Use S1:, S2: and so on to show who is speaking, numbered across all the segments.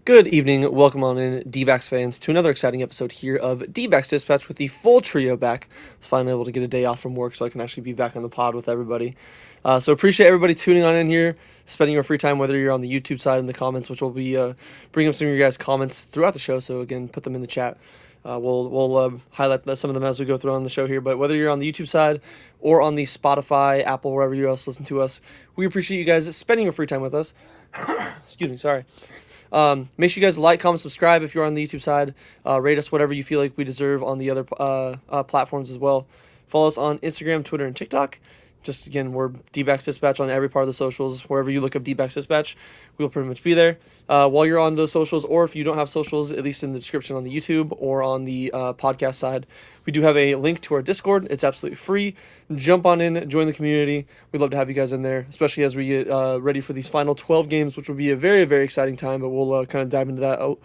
S1: Good evening, welcome on in, Dbacks fans, to another exciting episode here of Dbacks Dispatch with the full trio back. I was finally able to get a day off from work so I can actually be back on the pod with everybody. So appreciate everybody tuning on in here, spending your free time, whether you're on the YouTube side in the comments, which will be bringing up some of your guys' comments throughout the show. So again, put them in the chat. We'll highlight some of them as we go through on the show here. But whether you're on the YouTube side or on the Spotify, Apple, wherever you else listen to us, we appreciate you guys spending your free time with us. Excuse me, sorry. Make sure you guys like, comment, subscribe if you're on the YouTube side. Rate us whatever you feel like we deserve on the other platforms as well. Follow us on Instagram, Twitter, and TikTok. Just again, we're Dbacks Dispatch on every part of the socials. Wherever you look up Dbacks Dispatch, we'll pretty much be there. While you're on those socials, or if you don't have socials, at least in the description on the YouTube or on the podcast side, we do have a link to our Discord. It's absolutely free. Jump on in, join the community. We'd love to have you guys in there, especially as we get ready for these final 12 games, which will be a very, very exciting time, but we'll kind of dive into that a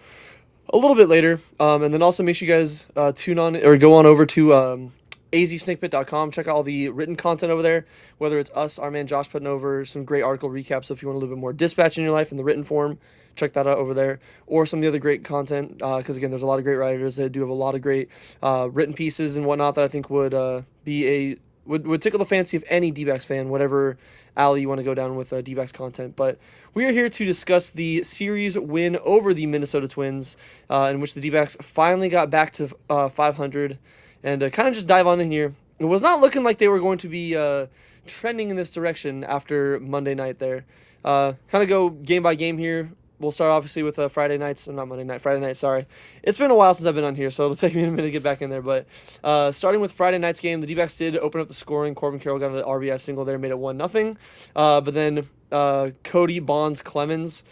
S1: little bit later. And then also make sure you guys tune on or go on over to azsnakepit.com. Check out all the written content over there, whether it's us, our man Josh putting over some great article recaps. So if you want a little bit more dispatch in your life in the written form, check that out over there, or some of the other great content, because again, there's a lot of great writers that do have a lot of great written pieces and whatnot that I think would would tickle the fancy of any D-backs fan, whatever alley you want to go down with D-backs content. But we are here to discuss the series win over the Minnesota Twins, in which the D-backs finally got back to 500. And kind of just dive on in here. It was not looking like they were going to be trending in this direction after Monday night there. Kind of go game by game here. We'll start obviously with Friday nights. Or not Monday night, Friday night, sorry. It's been a while since I've been on here, so it'll take me a minute to get back in there. But starting with Friday night's game, the D-backs did open up the scoring. Corbin Carroll got an RBI single there, made it 1-0. But then Cody Bonds Clemens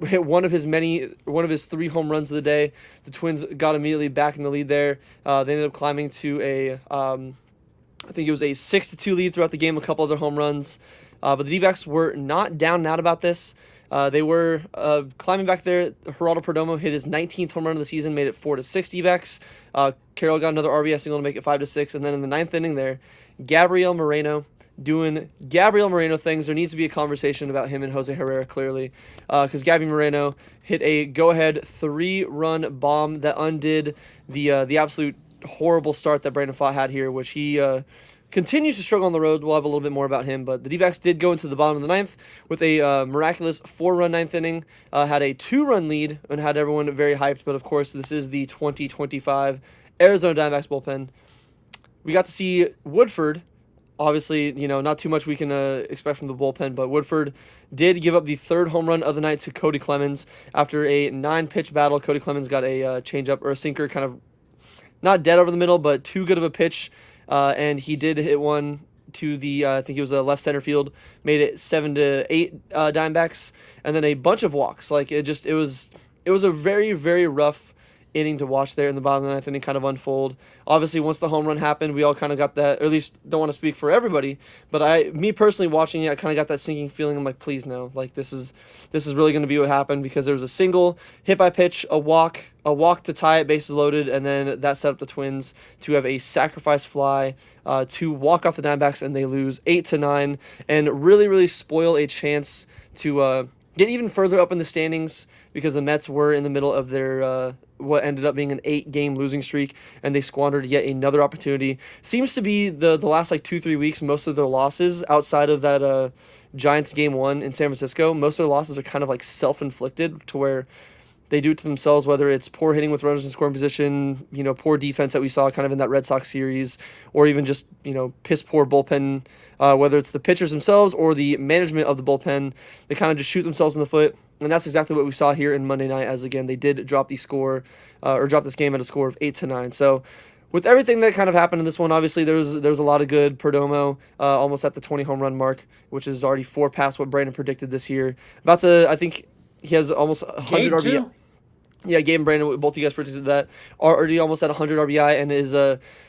S1: hit one of his 3 home runs of the day. The Twins got immediately back in the lead there. They ended up climbing to I think it was a 6-2 lead throughout the game. A couple other home runs, but the D-backs were not down and out about this. They were climbing back there. Geraldo Perdomo hit his 19th home run of the season, made it 4-6 D-backs. Carroll got another RBI single to make it 5-6, and then in the 9th inning there, Gabriel Moreno doing Gabriel Moreno things. There needs to be a conversation about him and Jose Herrera, clearly, because Gabby Moreno hit a go-ahead 3-run bomb that undid the absolute horrible start that Brandon Pfaadt had here, which he continues to struggle on the road. We'll have a little bit more about him, but the D-backs did go into the bottom of the 9th with a miraculous 4-run 9th inning, had a 2-run lead, and had everyone very hyped, but of course, this is the 2025 Arizona Diamondbacks bullpen. We got to see Woodford. Obviously, not too much we can expect from the bullpen, but Woodford did give up the 3rd home run of the night to Cody Clemens. After a 9-pitch battle, Cody Clemens got a changeup or a sinker, kind of not dead over the middle, but too good of a pitch, and he did hit one to the, I think it was a left center field, made it 7-8 Diamondbacks, and then a bunch of walks. Like, it was a very, very rough inning to watch there in the bottom of the 9th inning kind of unfold. Obviously, once the home run happened, we all kind of got that, or at least don't want to speak for everybody, but me personally watching it, I kind of got that sinking feeling. I'm like, please no, like this is really going to be what happened, because there was a single, hit by pitch, a walk to tie it, bases loaded, and then that set up the Twins to have a sacrifice fly to walk off the Diamondbacks, and they lose 8-9, and really, really spoil a chance to get even further up in the standings, because the Mets were in the middle of their what ended up being an 8-game losing streak, and they squandered yet another opportunity. Seems to be the last 2-3 weeks, most of their losses outside of that Giants game 1 in San Francisco, most of their losses are kind of self-inflicted, to where they do it to themselves, whether it's poor hitting with runners in scoring position, poor defense that we saw kind of in that Red Sox series, or even just, piss poor bullpen, whether it's the pitchers themselves or the management of the bullpen. They kind of just shoot themselves in the foot. And that's exactly what we saw here in Monday night, as again, they did drop the score, or drop this game at a score of 8-9. So with everything that kind of happened in this one, obviously there was a lot of good. Perdomo almost at the 20 home run mark, which is already 4 past what Brandon predicted this year. I think he has almost 100 RBI. Yeah, Gabe and Brandon, both of you guys predicted that. Already almost at 100 RBI, and is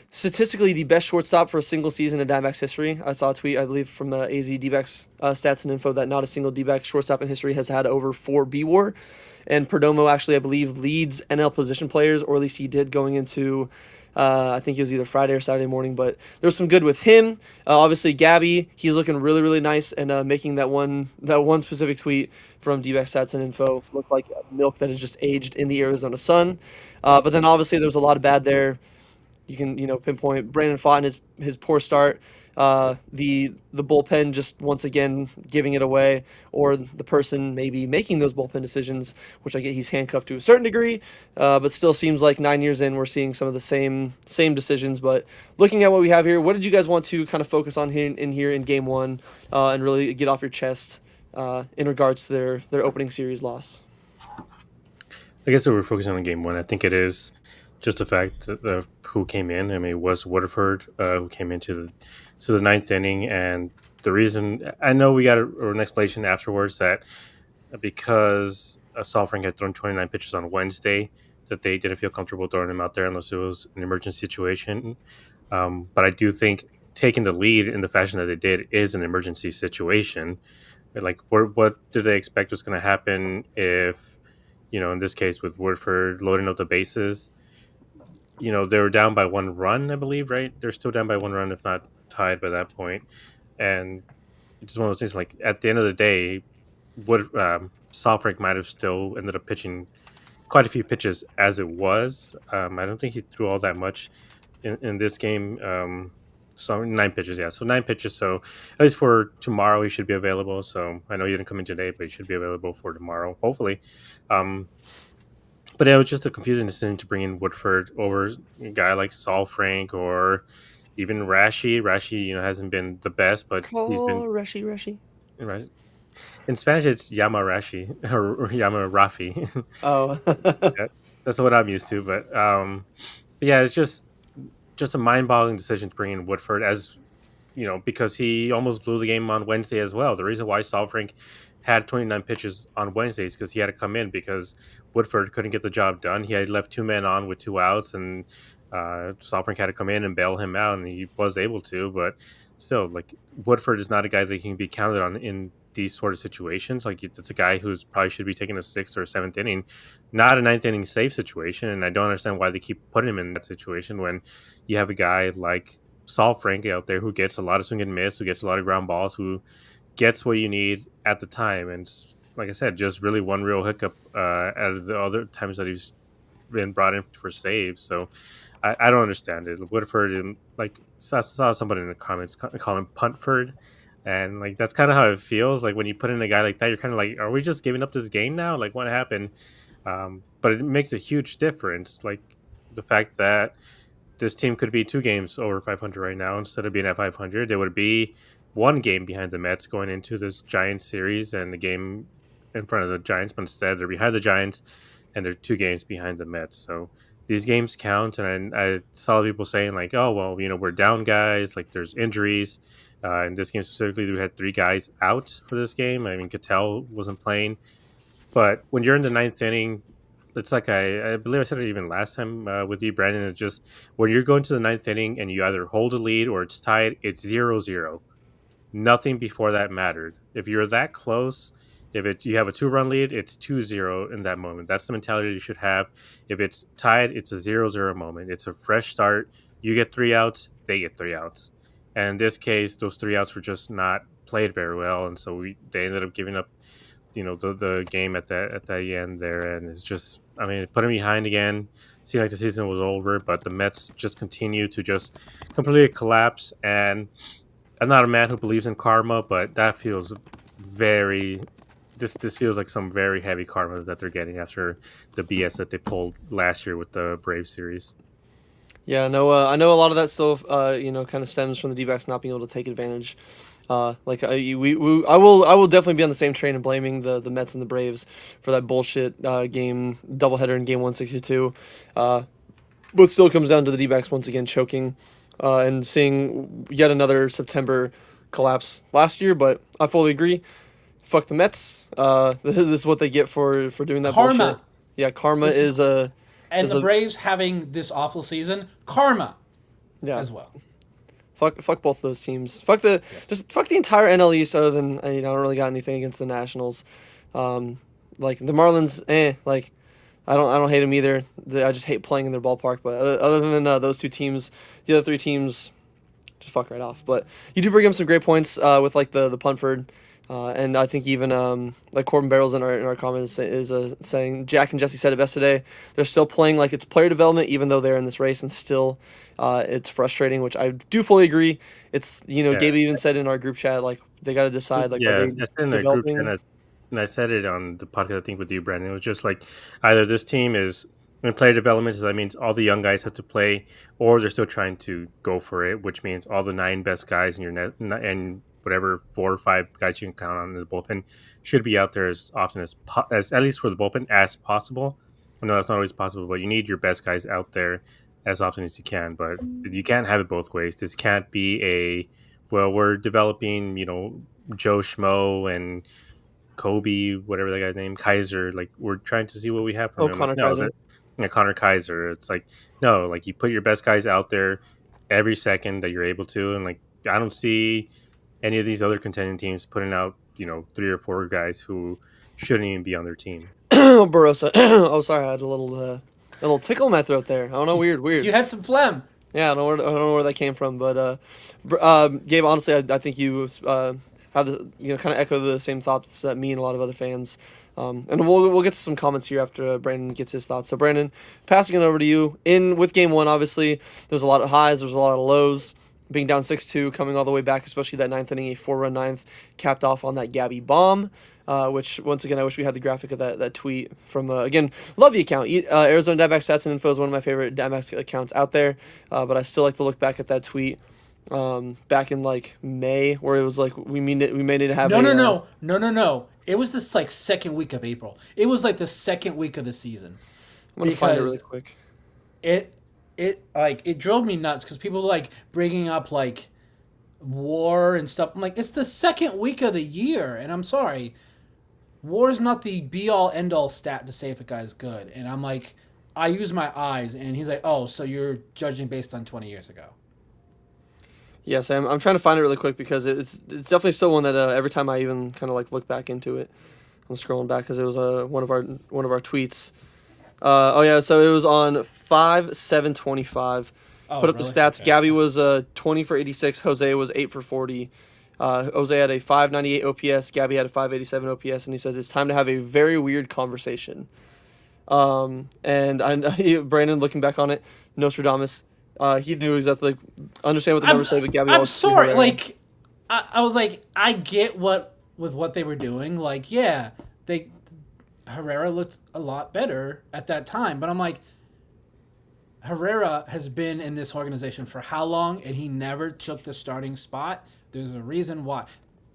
S1: statistically the best shortstop for a single season in Diamondbacks history. I saw a tweet, I believe, from AZ Dbacks stats and info that not a single D-back shortstop in history has had over 4 B-WAR. And Perdomo actually, I believe, leads NL position players, or at least he did going into I think it was either Friday or Saturday morning, but there was some good with him. Obviously, Gabby, he's looking really, really nice, and making that one specific tweet from Dbacks Stats and Info look like milk that is just aged in the Arizona sun. But then obviously there was a lot of bad there. You can pinpoint Brandon Fott and his poor start, the bullpen just once again giving it away, or the person maybe making those bullpen decisions, which I get he's handcuffed to a certain degree, but still seems like 9 years in we're seeing some of the same decisions. But looking at what we have here, what did you guys want to kind of focus on here in game one, and really get off your chest in regards to their opening series loss?
S2: I guess if we're focusing on game one, I think it is just the fact that who came in. I mean, it was Woodford who came into the ninth inning, and the reason I know we got an explanation afterwards that because Saul Frank had thrown 29 pitches on Wednesday, that they didn't feel comfortable throwing him out there unless it was an emergency situation. But I do think taking the lead in the fashion that they did is an emergency situation. Like, what did they expect was going to happen if, in this case with Woodford loading up the bases, they were down by 1 run, I believe, right? They're still down by 1 run, if not tied by that point. And it's just one of those things, like, at the end of the day, Saul Frank might have still ended up pitching quite a few pitches as it was. I don't think he threw all that much in this game. So 9 pitches, yeah. So 9 pitches. So at least for tomorrow, he should be available. So I know he didn't come in today, but he should be available for tomorrow, hopefully. Um, but it was just a confusing decision to bring in Woodford over a guy like Saul Frank or even Rashi. Rashi, hasn't been the best, but he's been
S1: Call Reshi.
S2: right. In Spanish, it's Yamarashi or Yamarafi.
S1: Oh.
S2: Yeah, that's what I'm used to. But yeah, it's just a mind-boggling decision to bring in Woodford as because he almost blew the game on Wednesday as well. The reason why Saul Frank had 29 pitches on Wednesdays because he had to come in because Woodford couldn't get the job done. He had left 2 men on with 2 outs, and Saul Frank had to come in and bail him out, and he was able to. But still, like, Woodford is not a guy that can be counted on in these sort of situations. Like, it's a guy who's probably should be taking a 6th or 7th inning, not a 9th inning save situation. And I don't understand why they keep putting him in that situation when you have a guy like Saul Frank out there who gets a lot of swing and miss, who gets a lot of ground balls, who gets what you need at the time. And like I said, just really one real hiccup out of the other times that he's been brought in for saves. So I don't understand it. Woodford, and like saw somebody in the comments call him Puntford. And like that's kind of how it feels. Like when you put in a guy like that, you're kind of like, are we just giving up this game now? Like what happened? But it makes a huge difference. Like the fact that this team could be 2 games over 500 right now instead of being at 500. They would be 1 game behind the Mets going into this Giants series and the game in front of the Giants, but instead they're behind the Giants and they're 2 games behind the Mets. So these games count. And I saw people saying like, oh, well, we're down guys, like there's injuries. In this game specifically, we had 3 guys out for this game. I mean, Cattell wasn't playing. But when you're in the 9th inning, it's like I believe I said it even last time with you, Brandon. It's just when you're going to the 9th inning and you either hold a lead or it's tied, it's 0-0. Nothing before that mattered. If you're that close, if you have a 2-run lead, it's 2-0 in that moment. That's the mentality you should have. If it's tied, it's a 0-0 moment. It's a fresh start. You get 3 outs, they get 3 outs. And in this case, those 3 outs were just not played very well, and so they ended up giving up the game at the end there. And it's just, I mean, put him behind again. Seemed like the season was over, but the Mets just continue to just completely collapse. And I'm not a man who believes in karma, but that feels very this feels like some very heavy karma that they're getting after the BS that they pulled last year with the Braves series.
S1: Yeah, I know a lot of that still, kind of stems from the D-backs not being able to take advantage. I will definitely be on the same train and blaming the Mets and the Braves for that bullshit game doubleheader in game 162. But still comes down to the D-backs once again choking, and seeing yet another September collapse last year. But I fully agree. Fuck the Mets. This is what they get for doing that bullshit.
S3: Karma.
S1: Yeah, karma
S3: This
S1: is
S3: is
S1: a
S3: And
S1: is
S3: the
S1: a
S3: Braves having this awful season, karma
S1: yeah.
S3: as well.
S1: Fuck both those teams. Just fuck the entire NL East. Other than I don't really got anything against the Nationals. Like the Marlins, like I don't hate them either. I just hate playing in their ballpark. But other than those two teams, the other three teams just fuck right off. But you do bring up some great points with like the Punford, and I think even like Corbin Barrels in our comments is saying Jack and Jesse said it best today. They're still playing like it's player development, even though they're in this race, and still it's frustrating, which I do fully agree. It's
S2: Yeah,
S1: Gabe even said in our group chat like they got to decide like are
S2: yeah.
S1: they
S2: That's in the group chat,
S1: developing.
S2: and I said it on the podcast, I think, with you, Brandon. It was just like either this team is in player development, so that means all the young guys have to play, or they're still trying to go for it, which means all the 9 best guys in your net and whatever 4 or 5 guys you can count on in the bullpen should be out there as often as at least for the bullpen as possible. I know that's not always possible, but you need your best guys out there as often as you can. But you can't have it both ways. This can't be a well, we're developing, Joe Schmo and Kobe, whatever that guy's name, Kaiser. Like we're trying to see what we have from
S1: Oh,
S2: him. Like
S1: Connor
S2: no,
S1: Kaiser.
S2: that Connor Kaiser. It's like no, like you put your best guys out there every second that you're able to, and like I don't see any of these other contending teams putting out 3 or 4 guys who shouldn't even be on their team.
S1: Barossa. Oh, sorry, I had a little tickle in my throat there. I don't know, weird.
S3: You had some phlegm.
S1: Yeah, I don't know where that came from, but Gabe, honestly, I think you have the kind of echo the same thoughts that me and a lot of other fans. And we'll get to some comments here after Brandon gets his thoughts. So Brandon, passing it over to you. In with game one, obviously there was a lot of highs, there was a lot of lows. Being down 6-2, coming all the way back, especially that ninth inning, a 4-run ninth, capped off on that Gabby bomb. Which once again, I wish we had the graphic of that tweet from again. Love the account. Arizona Diamondbacks Stats and Info is one of my favorite Diamondbacks accounts out there. But I still like to look back at that tweet back in like May, where it was like we may need to have
S3: No. It was this like second week of April. It was like the second week of the season
S1: I'm gonna find it really
S3: because
S1: quick.
S3: it drove me nuts because people like bringing up like war and stuff. I'm like, it's the second week of the year, and I'm sorry, war is not the be all end all stat to say if a guy's good. And I'm like, I use my eyes, and he's like, oh, so you're judging based on 20 years ago.
S1: Yes, I'm trying to find it really quick because it's definitely still one that every time I even kind of like look back into it, I'm scrolling back because it was one of our tweets. Oh yeah, so it was on 5/7/25.
S3: Oh,
S1: Put up the
S3: really?
S1: stats.
S3: Okay.
S1: Gabby was 20 for 86. Jose was 8 for 40. Jose had a 598 OPS. Gabby had a 587 OPS, and he says it's time to have a very weird conversation. And Brandon looking back on it, Nostradamus, he knew exactly like, understand what the numbers say, but Gabby
S3: I'm
S1: always
S3: sorry. Like, I was like, I get what they were doing. Like, yeah, they Herrera looked a lot better at that time, but I'm like, Herrera has been in this organization for how long, and he never took the starting spot. There's a reason why,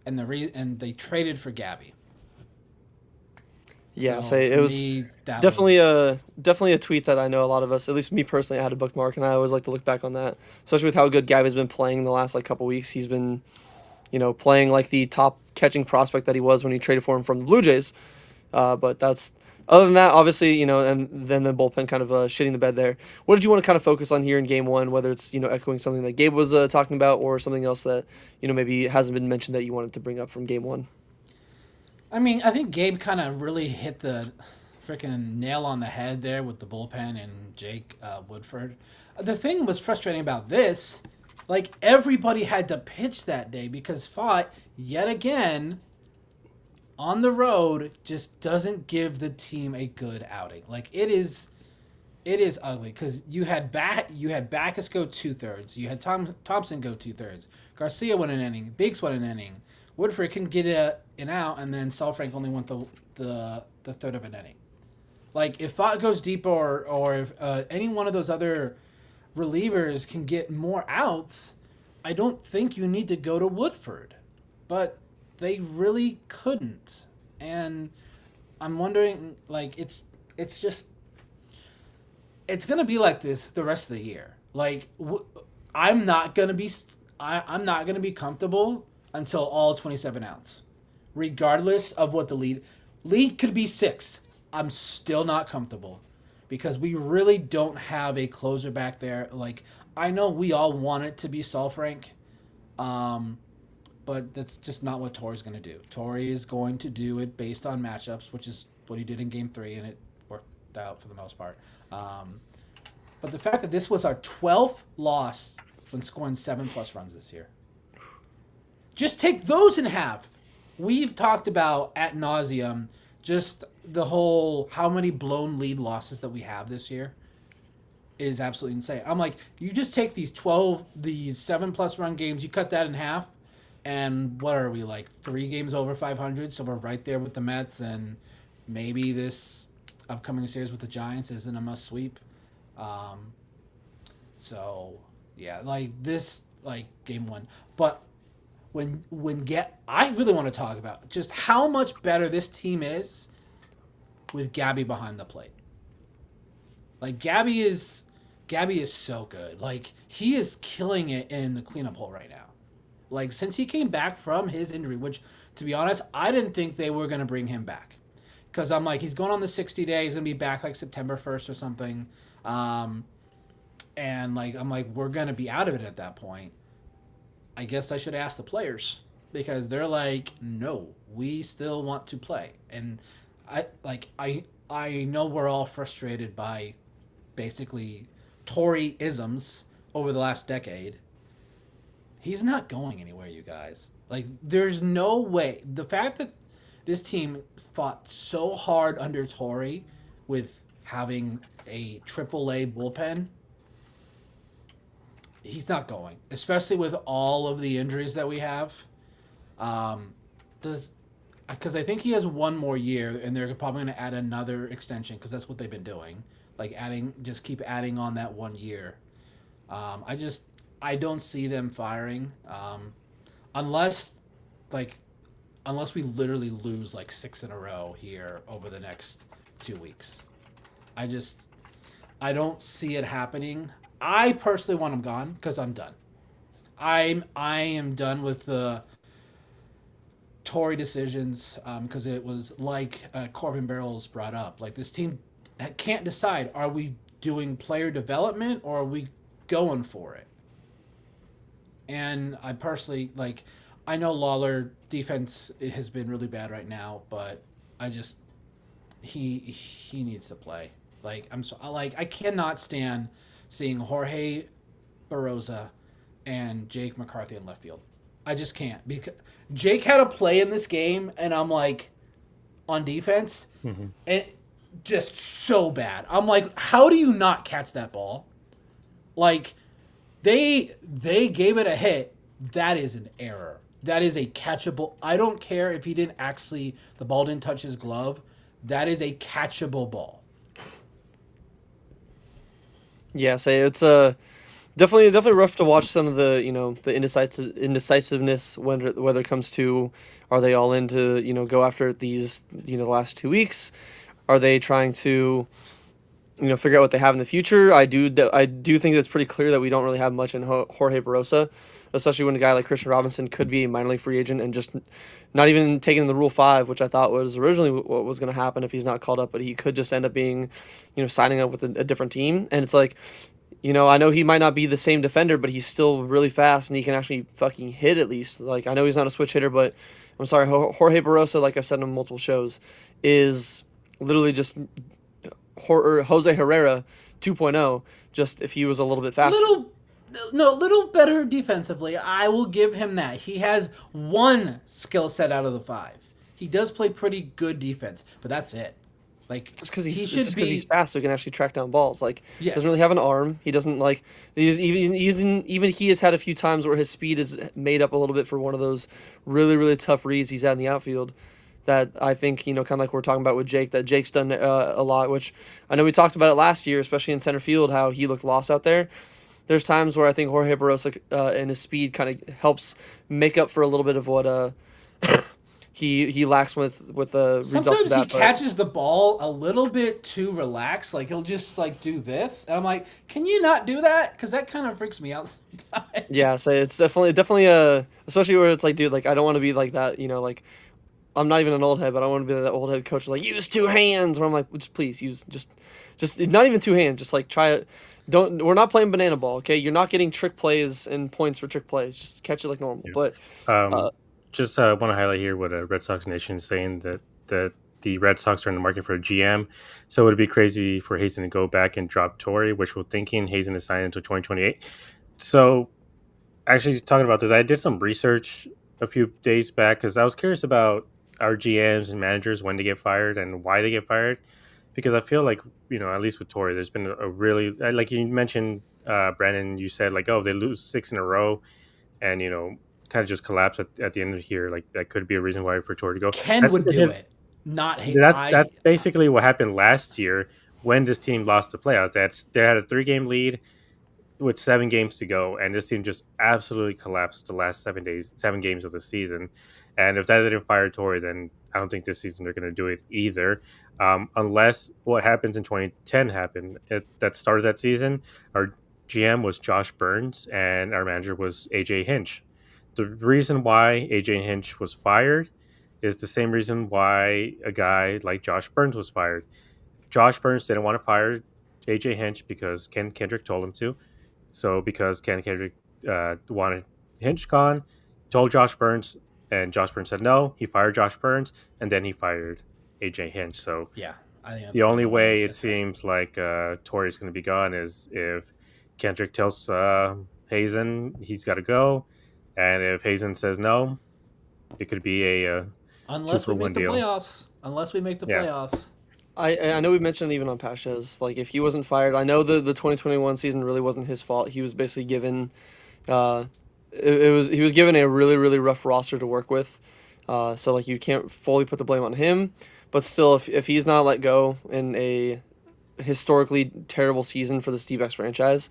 S3: and and they traded for Gabby.
S1: Yeah,
S3: So
S1: so it
S3: for
S1: was
S3: me, that
S1: definitely
S3: was
S1: a tweet that I know a lot of us, at least me personally, I had a bookmark, and I always like to look back on that, especially with how good Gabby's been playing the last like couple weeks. He's been, playing like the top catching prospect that he was when he traded for him from the Blue Jays. But that's other than that, obviously, and then the bullpen kind of shitting the bed there. What did you want to kind of focus on here in game one? Whether it's echoing something that Gabe was talking about or something else that maybe hasn't been mentioned that you wanted to bring up from game one.
S3: I mean, I think Gabe kind of really hit the freaking nail on the head there with the bullpen and Jake Woodford. The thing was frustrating about this, like everybody had to pitch that day because Fott yet again on the road just doesn't give the team a good outing. Like it is ugly because you had Backus go 2/3, you had Thompson go 2/3, Garcia won an inning, Biggs won an inning, Woodford can get an out, and then Salfrank only went the third of an inning. Like if Fott goes deep or if any one of those other relievers can get more outs, I don't think you need to go to Woodford, but they really couldn't, and I'm wondering like it's just it's gonna be like this the rest of the year. Like I'm not gonna be I'm not gonna be comfortable until all 27 outs, regardless of what the lead could be 6. I'm still not comfortable because we really don't have a closer back there. Like I know we all want it to be Salfrank, but that's just not what Torrey's going to do. Torrey is going to do it based on matchups, which is what he did in Game 3, and it worked out for the most part. But the fact that this was our 12th loss when scoring 7+ runs this year, just take those in half. We've talked about ad nauseum just the whole how many blown lead losses that we have this year is absolutely insane. I'm like, you just take these 7+ run games, you cut that in half, and what are we, like 3 games over 500? So we're right there with the Mets, and maybe this upcoming series with the Giants isn't a must sweep. Um, so yeah, like this, like game 1, but I really want to talk about just how much better this team is with Gabby behind the plate. Like Gabby is so good. Like he is killing it in the cleanup hole right now. Like since he came back from his injury, which to be honest, I didn't think they were gonna bring him back, because I'm like he's going on the 60 day. He's gonna be back like September 1st or something, and like I'm like we're gonna be out of it at that point. I guess I should ask the players, because they're like, no, we still want to play, and I know we're all frustrated by basically Tory isms over the last decade. He's not going anywhere, you guys. Like, there's no way. The fact that this team fought so hard under Tory with having a AAA bullpen, he's not going, especially with all of the injuries that we have. Does Because I think he has one more year, and they're probably going to add another extension because that's what they've been doing, like just keep adding on that 1 year. I don't see them firing, unless like unless we literally lose like 6 in a row here over the next 2 weeks. I just I don't see it happening. I personally want him gone because I'm done. I am done with the Tory decisions, because it was like Corbin Barrels brought up. Like this team can't decide: are we doing player development or are we going for it? And I personally like. I know Lawler defense has been really bad right now, but I just he needs to play. Like I cannot stand seeing Jorge Barroza and Jake McCarthy in left field. I just can't, because Jake had a play in this game, and I'm like, on defense, and just so bad. I'm like, how do you not catch that ball? Like, they gave it a hit. That is an error. That is a catchable. I don't care if the ball didn't touch his glove. That is a catchable ball.
S1: Yeah, say it's definitely rough to watch some of the the indecisiveness whether it comes to, are they all in to go after these the last 2 weeks, are they trying to figure out what they have in the future. I do think it's pretty clear that we don't really have much in Jorge Barosa, especially when a guy like Christian Robinson could be a minor league free agent and just not even taking the Rule 5, which I thought was originally what was going to happen if he's not called up, but he could just end up being signing up with a different team. And it's like, I know he might not be the same defender, but he's still really fast and he can actually fucking hit at least. Like, I know he's not a switch hitter, but I'm sorry, Jorge Barosa, like I've said on multiple shows, is literally just Jose Herrera 2.0, just if he was a little bit faster.
S3: A little better defensively. I will give him that. He has one skill set out of the 5. He does play pretty good defense, but that's it. Like,
S1: just because he's fast, so he can actually track down balls. Like,
S3: yes.
S1: Doesn't really have an arm. He doesn't even he has had a few times where his speed is made up a little bit for one of those really, really tough reads he's had in the outfield. That I think kind of like we're talking about with Jake. That Jake's done a lot, which I know we talked about it last year, especially in center field, how he looked lost out there. There's times where I think Jorge Barosa and his speed kind of helps make up for a little bit of what he lacks with the
S3: sometimes he catches the ball a little bit too relaxed. Like he'll just like do this, and I'm like, can you not do that? Because that kind of freaks me out sometimes.
S1: Yeah, so it's definitely especially where it's like, dude, like I don't want to be like that. Like I'm not even an old head, but I want to be that old head coach like use 2 hands. Where I'm like, just please use just not even 2 hands. Just like try it. We're not playing banana ball, okay? You're not getting trick plays and points for trick plays. Just catch it like normal. Yeah. But
S2: just want to highlight here what Red Sox Nation is saying, that the Red Sox are in the market for a GM. So it would be crazy for Hazen to go back and drop Torrey, which we're thinking Hazen is signed until 2028. So actually talking about this, I did some research a few days back because I was curious about our GMs and managers when they get fired and why they get fired. Because I feel like, at least with Torrey, there's been a really, like you mentioned, Brandon, you said like, oh, they lose 6 in a row and, kind of just collapse at the end of here. Like that could be a reason why for Torrey to go.
S3: Ken
S2: That's
S3: would
S2: because
S3: do it. Not
S2: that's basically what happened last year when this team lost the playoffs. They had a 3-game lead with 7 games to go, and this team just absolutely collapsed the last 7 games of the season. And if that didn't fire Torrey, then I don't think this season they're going to do it either, unless what happens in 2010 happened. That started that season. Our GM was Josh Burns, and our manager was AJ Hinch. The reason why AJ Hinch was fired is the same reason why a guy like Josh Burns was fired. Josh Burns didn't want to fire AJ Hinch because Ken Kendrick told him to. So because Ken Kendrick wanted Hinch gone, told Josh Burns, and Josh Burns said no. He fired Josh Burns, and then he fired AJ Hinch. So
S3: Yeah, I think that's
S2: the only way it
S3: that's right.
S2: seems like Torrey's going to be gone is if Kendrick tells Hazen he's got to go, and if Hazen says no, it could be a two
S3: Unless
S2: for
S3: we
S2: one
S3: make the
S2: deal.
S3: playoffs. Unless we make the
S2: Yeah.
S3: playoffs.
S1: I know we mentioned even on past shows, like if he wasn't fired, I know the 2021 season really wasn't his fault. He was basically given, uh, he was given a really really rough roster to work with, so like you can't fully put the blame on him, but still if he's not let go in a historically terrible season for the Dbacks franchise,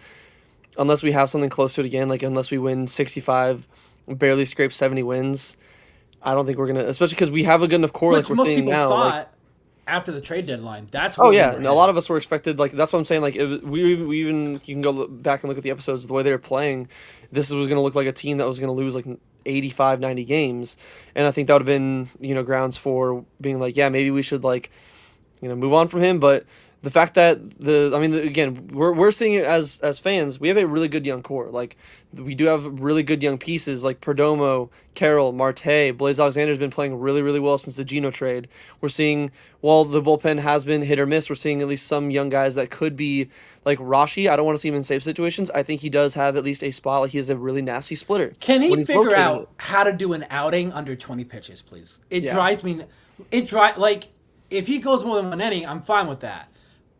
S1: unless we have something close to it again, like unless we win 65, barely scrape 70 wins, I don't think we're gonna, especially because we have a good enough core like
S3: Which
S1: we're
S3: most
S1: seeing
S3: people
S1: now, like.
S3: thought after the trade deadline. That's
S1: Oh
S3: where we
S1: yeah,
S3: were
S1: and a lot
S3: headed.
S1: of us were expected. Like that's what I'm saying. Like we even you can back and look at the episodes the way they were playing. This was going to look like a team that was going to lose like 85, 90 games, and I think that would have been grounds for being like, yeah, maybe we should like move on from him. But the fact that again, we're seeing it as fans. We have a really good young core. Like we do have really good young pieces like Perdomo, Carroll, Marte, Blaze Alexander's been playing really really well since the Geno trade. We're seeing while the bullpen has been hit or miss, we're seeing at least some young guys that could be like Rashi. I don't want to see him in safe situations. I think he does have at least a spot. Like he has a really nasty splitter
S3: Can he
S1: when he's
S3: figure
S1: located it.
S3: out how to do an outing under 20 pitches, please? It
S1: Yeah.
S3: drives me. Like if he goes more than one inning, I'm fine with that.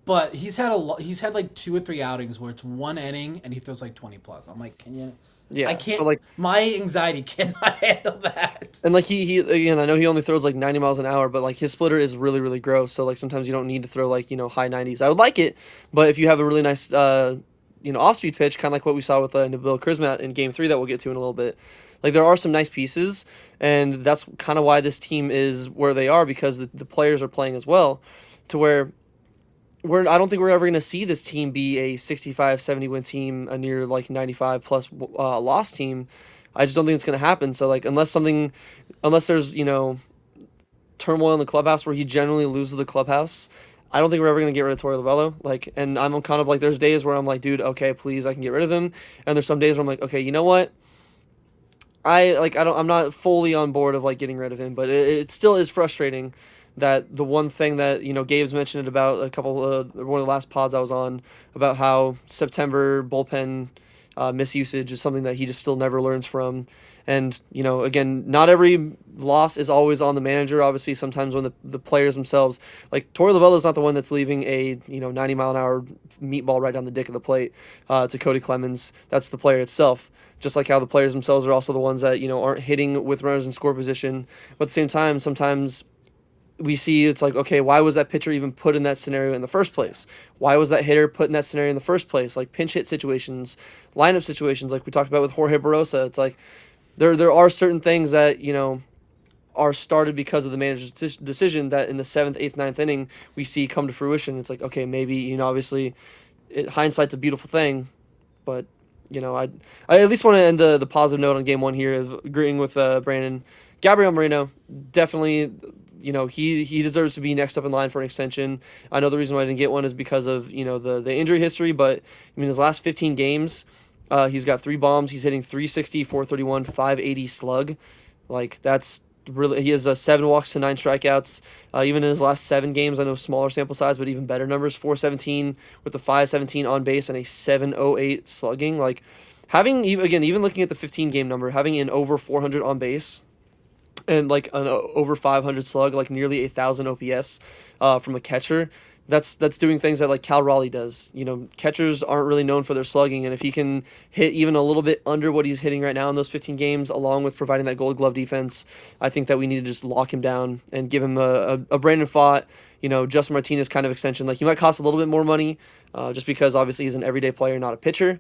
S3: But he's had like 2 or 3 outings where it's 1 inning and he throws like 20 plus. I'm like, can you? I
S1: Yeah.
S3: can't.
S1: But like
S3: My anxiety cannot handle that.
S1: and like he again, I know he only throws like 90 miles an hour, but like his splitter is really really gross. So like sometimes you don't need to throw like high 90s. I would like it, but if you have a really nice off speed pitch, kind of like what we saw with Nabil Charisma in Game 3 that we'll get to in a little bit. Like there are some nice pieces, and that's kind of why this team is where they are because the players are playing as well, to where I don't think we're ever going to see this team be a 65, 70 win team, a near like 95 plus loss team. I just don't think it's going to happen. So like unless there's turmoil in the clubhouse where he generally loses the clubhouse, I don't think we're ever going to get rid of Torey Lovello. Like, and I'm kind of like there's days where I'm like, dude, okay, please, I can get rid of him, and there's some days where I'm like, okay, you know what? I'm not fully on board of like getting rid of him, but it still is frustrating that the one thing that Gabe's mentioned about a couple of one of the last pods I was on about how September bullpen misusage is something that he just still never learns from, and again, not every loss is always on the manager. Obviously, sometimes when the players themselves, like Torey Lovello is not the one that's leaving a 90-mile-an-hour meatball right down the dick of the plate to Cody Clemens. That's the player itself. Just like how the players themselves are also the ones that aren't hitting with runners in score position. But at the same time, sometimes we see it's like, okay, why was that pitcher even put in that scenario in the first place? Why was that hitter put in that scenario in the first place? Like pinch hit situations, lineup situations, like we talked about with Jorge Barosa. It's like there are certain things that are started because of the manager's decision that in the 7th, 8th, 9th inning we see come to fruition. It's like, okay, maybe obviously hindsight's a beautiful thing, but I at least want to end the positive note on Game 1 here of agreeing with Brandon. Gabriel Moreno, definitely, he deserves to be next up in line for an extension. I know the reason why I didn't get one is because of, the injury history, but, his last 15 games, he's got 3 bombs. He's hitting 360, 431, 580 slug. Like, that's Really, he has 7 walks to 9 strikeouts. Even in his last 7 games, I know smaller sample size, but even better numbers: 417 with the 517 on base and a 708 slugging. Like having again, even looking at the 15 game number, having an over 400 on base and like an over 500 slug, like nearly 1,000 OPS from a catcher. That's doing things that like Cal Raleigh does. Catchers aren't really known for their slugging, and if he can hit even a little bit under what he's hitting right now in those 15 games, along with providing that Gold Glove defense, I think that we need to just lock him down and give him a Brandon Pfaadt, Justin Martinez kind of extension. Like he might cost a little bit more money, just because obviously he's an everyday player, not a pitcher.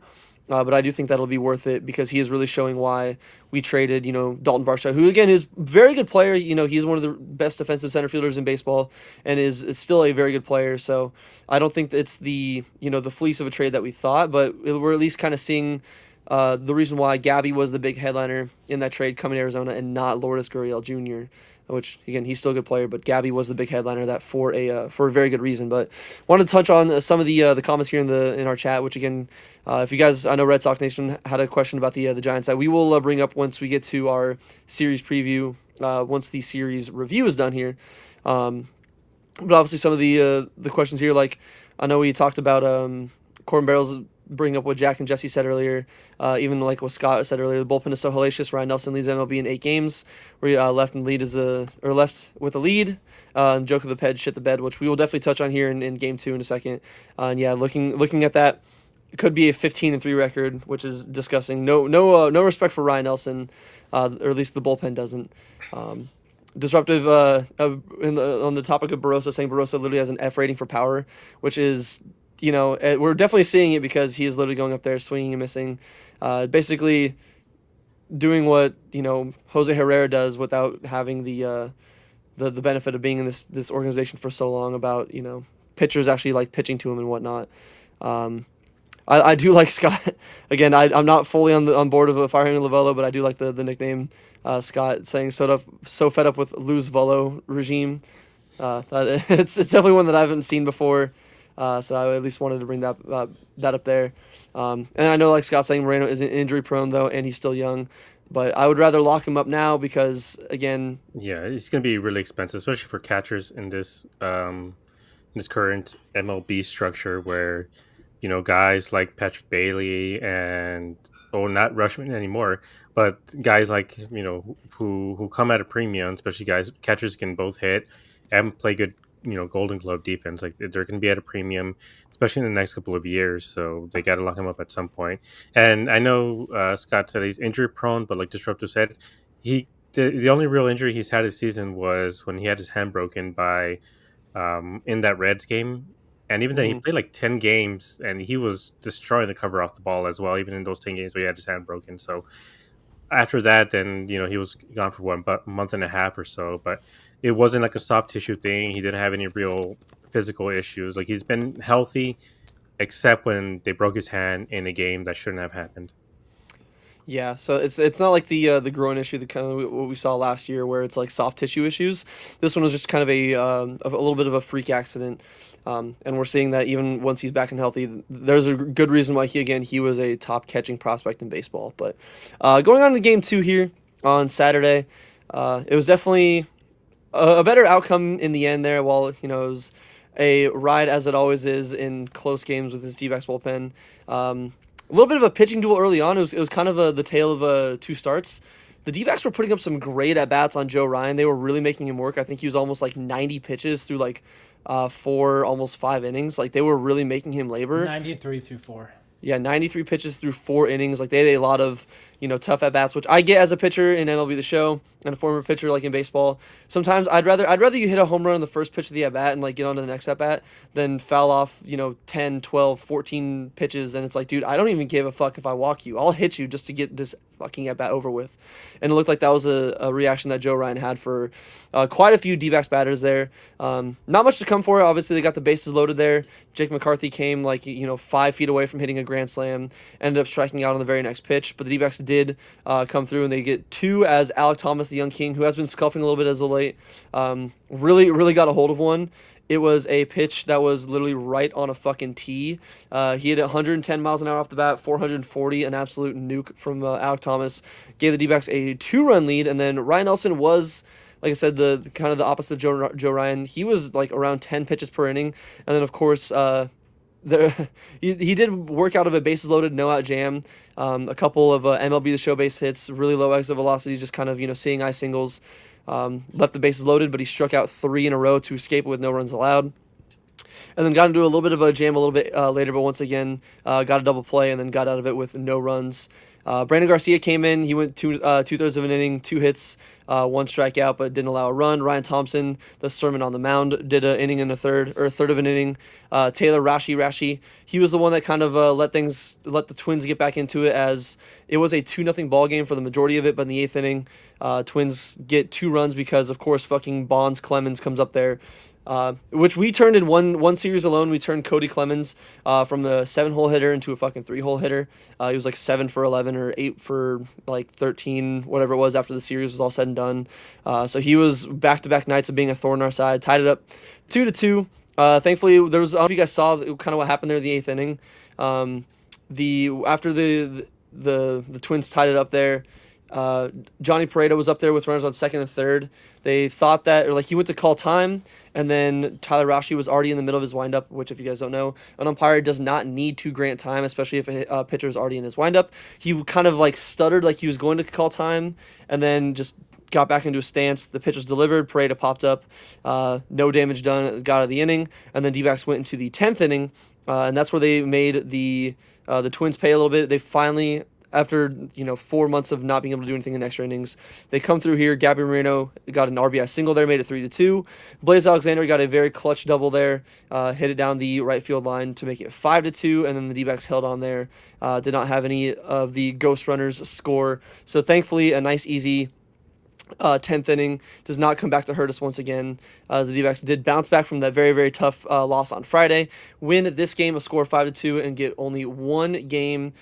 S1: But I do think that'll be worth it because he is really showing why we traded, Dalton Varsho, who again is a very good player. He's one of the best defensive center fielders in baseball and is still a very good player. So I don't think it's the fleece of a trade that we thought, but we're at least kind of seeing the reason why Gabby was the big headliner in that trade coming to Arizona and not Lourdes Gurriel Jr., which again he's still a good player, but Gabby was the big headliner that for a very good reason. But wanted to touch on some of the comments here in our chat, which again, if you guys, I know Red Sox Nation had a question about the Giants side, we will bring up once we get to our series preview, once the series review is done here. But obviously some of the questions here, like I know we talked about Corbin Barrels, bring up what Jack and Jesse said earlier, even like what Scott said earlier. The bullpen is so hellacious. Ryan Nelson leads MLB in 8 games. We left with a lead. And joke of the ped, shit the bed, which we will definitely touch on here in game 2 in a second. And yeah, looking at that, it could be a 15-3 record, which is disgusting. No respect for Ryan Nelson, or at least the bullpen doesn't. Disruptive on the topic of Barossa, saying Barossa literally has an F rating for power, which is, we're definitely seeing it because he is literally going up there, swinging and missing, basically doing what Jose Herrera does without having the benefit of being in this organization for so long. About pitchers actually like pitching to him and whatnot. I do like Scott. Again, I'm not fully on board of firing Lovullo, but I do like the nickname. Scott saying so fed up with Luz Volo regime. That it's definitely one that I haven't seen before. So I at least wanted to bring that up there. And I know, like Scott saying, Moreno isn't injury prone though, and he's still young. But I would rather lock him up now because, again,
S2: yeah, it's going to be really expensive, especially for catchers in this current MLB structure where guys like Patrick Bailey and not Rushman anymore, but guys like who come at a premium, especially catchers can both hit and play good Golden Glove defense. Like they're going to be at a premium, especially in the next couple of years. So they got to lock him up at some point. And I know Scott said he's injury prone, but like Disruptive said, the only real injury he's had this season was when he had his hand broken by in that Reds game. And even then, he played like 10 games, and he was destroying the cover off the ball as well, even in those 10 games where he had his hand broken. So after that, then, he was gone for a month and a half or so. But it wasn't like a soft tissue thing. He didn't have any real physical issues. Like, he's been healthy, except when they broke his hand in a game that shouldn't have happened.
S1: Yeah, so it's not like the groin issue, the kind of what we saw last year, where it's like soft tissue issues. This one was just kind of a little bit of a freak accident, and we're seeing that even once he's back and healthy, there's a good reason why he was a top catching prospect in baseball. But going on to game 2 here on Saturday, it was definitely a better outcome in the end there. While it was a ride as it always is in close games with this Dbacks bullpen. A little bit of a pitching duel early on. It was kind of the tale of 2 starts. The D-backs were putting up some great at-bats on Joe Ryan. They were really making him work. I think he was almost like 90 pitches through like 4, almost 5 innings. Like they were really making him labor.
S3: 93 through 4.
S1: Yeah, 93 pitches through 4 innings. Like they had a lot of, tough at bats, which I get as a pitcher in MLB The Show and a former pitcher like in baseball. Sometimes I'd rather you hit a home run on the first pitch of the at bat and like get on to the next at bat than foul off, 10, 12, 14 pitches, and it's like, dude, I don't even give a fuck if I walk you. I'll hit you just to get this fucking at bat over with. And it looked like that was a reaction that Joe Ryan had for quite a few D-backs batters there. Not much to come for. Obviously, they got the bases loaded there. Jake McCarthy came 5 feet away from hitting a grand slam, ended up striking out on the very next pitch. But the D-backs did come through, and they get 2 as Alec Thomas, the young king, who has been scuffing a little bit as of late, really got a hold of one. It was a pitch that was literally right on a fucking tee. He hit 110 miles an hour off the bat, 440, an absolute nuke from Alec Thomas. Gave the D-backs a 2-run lead, and then Ryan Nelson was, like I said, the kind of the opposite of Joe Ryan. He was like around 10 pitches per inning, and then of course there he did work out of a bases loaded, no out jam, a couple of MLB the Show base hits, really low exit velocities, just kind of seeing eye singles. Left the bases loaded, but he struck out 3 in a row to escape it with no runs allowed. And then got into a little bit of a jam a little bit later, but once again got a double play and then got out of it with no runs. Brandon Garcia came in. He went 2/3 of an inning, 2 hits, 1 strikeout, but didn't allow a run. Ryan Thompson, the Sermon on the mound, did an inning and a third, or a third of an inning. Taylor Rashi, he was the one that kind of let the Twins get back into it, as it was a 2-0 ball game for the majority of it. But in the eighth inning, Twins get 2 runs because of course fucking Bonds Clemens comes up there. Which we turned in one series alone. We turned Cody Clemens from a 7-hole hitter into a fucking 3-hole hitter. He was like 7 for 11 or 8 for like 13, whatever it was, after the series was all said and done. So he was back-to-back nights of being a thorn in our side. Tied it up 2-2. Thankfully, there was, I don't know if you guys saw kind of what happened there in the eighth inning. After the Twins tied it up there. Johnny Pareto was up there with runners on second and third. They thought that, or like, he went to call time, and then Tyler Rashi was already in the middle of his windup, which, if you guys don't know, an umpire does not need to grant time, especially if a pitcher is already in his windup. He kind of like stuttered like he was going to call time, and then just got back into a stance. The pitch was delivered. Pareto popped up. No damage done. Got out of the inning, and then D-backs went into the 10th inning, and that's where they made the Twins pay a little bit. They finally, after 4 months of not being able to do anything in extra innings, they come through here. Gabby Moreno got an RBI single there, made it 3-2. Blaze Alexander got a very clutch double there, hit it down the right field line to make it 5-2, and then the D-backs held on there. Did not have any of the ghost runners score, so thankfully a nice easy 10th inning does not come back to hurt us once again, as the D-backs did bounce back from that very, very tough loss on Friday, win this game a score 5-2, and get only one game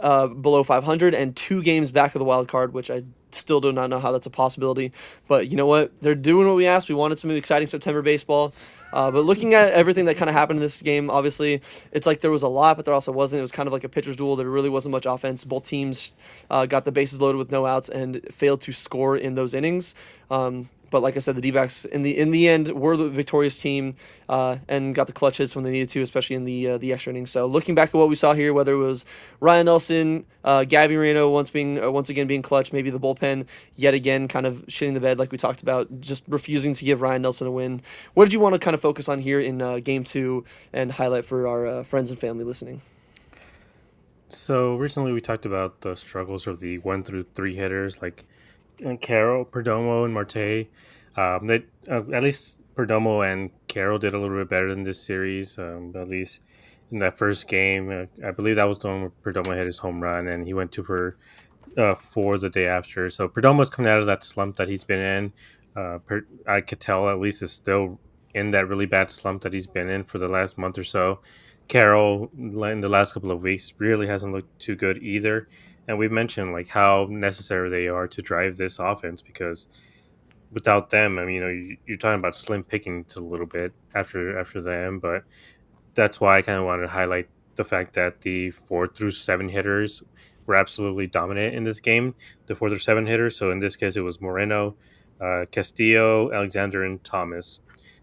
S1: below 500 and 2 games back of the wild card, which I still do not know how that's a possibility. But you know what? They're doing what we asked. We wanted some exciting September baseball. But looking at everything that kind of happened in this game, obviously, it's like there was a lot, but there also wasn't. It was kind of like a pitcher's duel. There really wasn't much offense. Both teams got the bases loaded with no outs and failed to score in those innings. But like I said, the D-backs in the end were the victorious team, and got the clutch hits when they needed to, especially in the extra innings. So looking back at what we saw here, whether it was Ryan Nelson, Gabby Moreno once again being clutch, maybe the bullpen yet again kind of shitting the bed like we talked about, just refusing to give Ryan Nelson a win. What did you want to kind of focus on here in Game 2 and highlight for our friends and family listening?
S2: So recently we talked about the struggles of the 1 through 3 hitters like Carroll, Perdomo, and Marte. At least Perdomo and Carroll did a little bit better in this series. At least in that first game, I believe that was the one where Perdomo hit his home run, and he went 2 for 4 the day after. So Perdomo's coming out of that slump that he's been in. I could tell at least is still in that really bad slump that he's been in for the last month or so. Carroll in the last couple of weeks really hasn't looked too good either. And we've mentioned like how necessary they are to drive this offense, because without them, I mean, you're talking about slim pickings a little bit after them. But that's why I kind of wanted to highlight the fact that the 4 through 7 hitters were absolutely dominant in this game. The 4 through 7 hitters. So in this case, it was Moreno, Castillo, Alexander, and Thomas.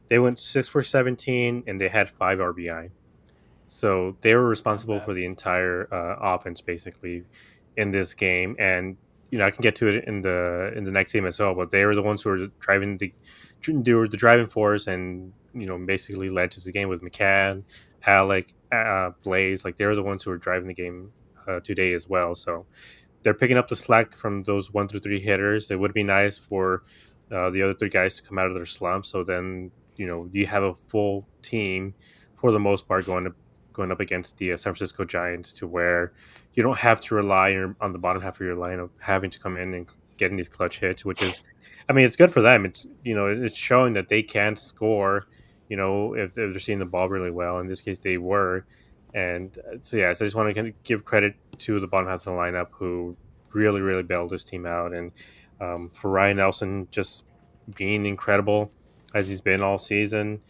S2: They went 6 for 17, and they had 5 RBI. So they were responsible for the entire offense basically in this game. And I can get to it in the next game as well. But they were the ones who were they were the driving force, and basically led to the game with McCann, Alec, Blaze. Like, they were the ones who were driving the game today as well. So they're picking up the slack from those 1 through 3 hitters. It would be nice for the other 3 guys to come out of their slump. So then you have a full team for the most part going up against the San Francisco Giants, to where you don't have to rely on the bottom half of your lineup having to come in and getting these clutch hits, which is, I mean, it's good for them. It's showing that they can score, if they're seeing the ball really well. In this case, they were. And so I just want to kind of give credit to the bottom half of the lineup, who really, really bailed this team out. And for Ryan Nelson just being incredible. as he's been all season.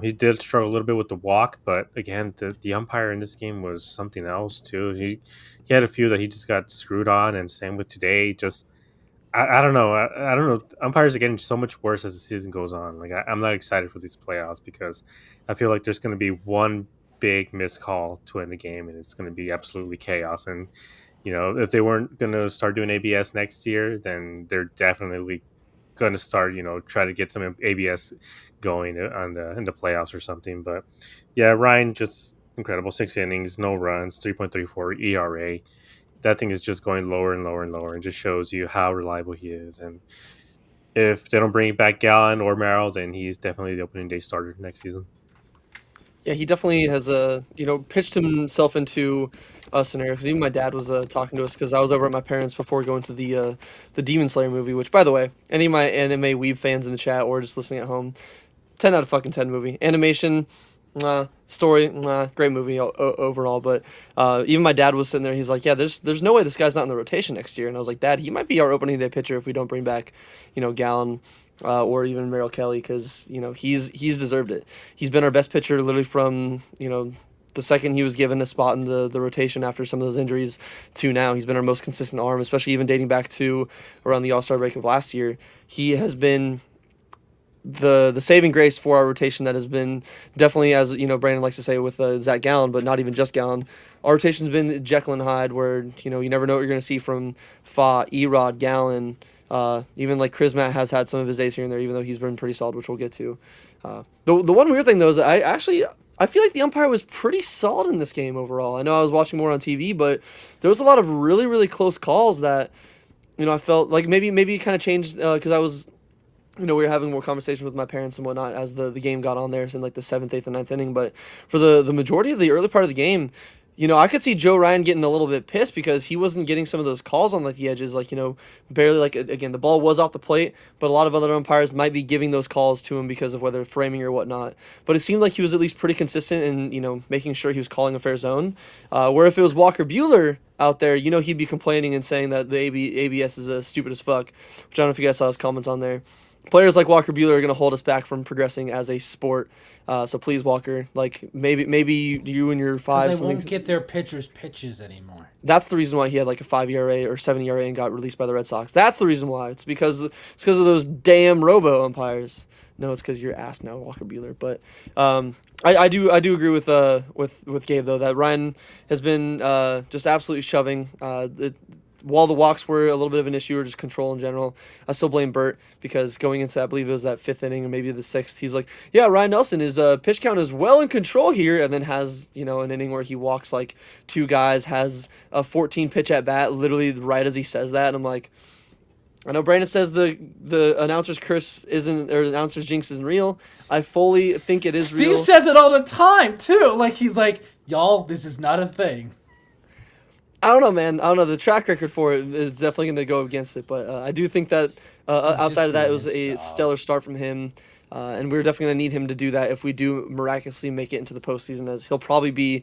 S2: He did struggle a little bit with the walk, but again, the umpire in this game was something else too. He had a few that he just got screwed on, and same with today. Just I don't know. I don't know. Umpires are getting so much worse as the season goes on. Like I'm not excited for these playoffs because I feel like there's going to be one big missed call to end the game, and it's going to be absolutely chaos. And if they weren't going to start doing ABS next year, then they're definitely going to start. Try to get some ABS going on the in the playoffs or something. But yeah, Ryan just incredible. 6 innings, no runs, 3.34 ERA. That thing is just going lower and lower and lower, and just shows you how reliable he is. And if they don't bring back Gallon or Merrill, then he's definitely the opening day starter next season.
S1: Yeah, he definitely has pitched himself into a scenario because even my dad was talking to us because I was over at my parents before going to the Demon Slayer movie. Which, by the way, any of my anime weeb fans in the chat or just listening at home, 10 out of fucking 10 movie. Animation, story, great movie overall. But even my dad was sitting there. He's like, yeah, there's no way this guy's not in the rotation next year. And I was like, Dad, he might be our opening day pitcher if we don't bring back, Gallon. Or even Merrill Kelly, because he's deserved it. He's been our best pitcher literally from the second he was given a spot in the rotation after some of those injuries to now. He's been our most consistent arm, especially even dating back to around the All-Star break of last year. He has been the saving grace for our rotation that has been definitely, as Brandon likes to say with Zach Gallen, but not even just Gallen. Our rotation's been Jekyll and Hyde, where you never know what you're going to see from Fa, Erod, Gallen. Even like Chrismat has had some of his days here and there, even though he's been pretty solid, which we'll get to. The one weird thing though is that I feel like the umpire was pretty solid in this game overall. I know I was watching more on TV, but there was a lot of really really close calls that I felt like maybe it kind of changed because I was we were having more conversations with my parents and whatnot as the game got on there in like the 7th, 8th, and 9th inning. But for the majority of the early part of the game, I could see Joe Ryan getting a little bit pissed because he wasn't getting some of those calls on like the edges, like barely like again the ball was off the plate, but a lot of other umpires might be giving those calls to him because of whether framing or whatnot. But it seemed like he was at least pretty consistent in making sure he was calling a fair zone. Where if it was Walker Buehler out there, he'd be complaining and saying that the ABS is stupid as fuck. Which I don't know if you guys saw his comments on there. Players like Walker Buehler are going to hold us back from progressing as a sport. So please, Walker, like maybe you and your five.
S3: They won't get their pitchers pitches anymore.
S1: That's the reason why he had like a 5 ERA or 7 ERA and got released by the Red Sox. That's the reason why. It's because of those damn robo umpires. No, it's because you're ass now, Walker Buehler. But I do agree with Gabe though that Ryan has been just absolutely shoving. While the walks were a little bit of an issue or just control in general, I still blame Bert because going into I believe it was that 5th inning or maybe the 6th, he's like, yeah, Ryan Nelson, his pitch count is well in control here, and then has an inning where he walks like 2 guys, has a 14 pitch at bat literally right as he says that, and I'm like, I know Brandon says the announcer's curse isn't, or the announcer's jinx isn't real. I fully think it is real.
S3: Steve says it all the time too. Like he's like, y'all, this is not a thing.
S1: I don't know, man. I don't know. The track record for it is definitely going to go against it, but I do think that outside of that, it was a stellar start from him, and we're definitely going to need him to do that if we do miraculously make it into the postseason, as he'll probably be,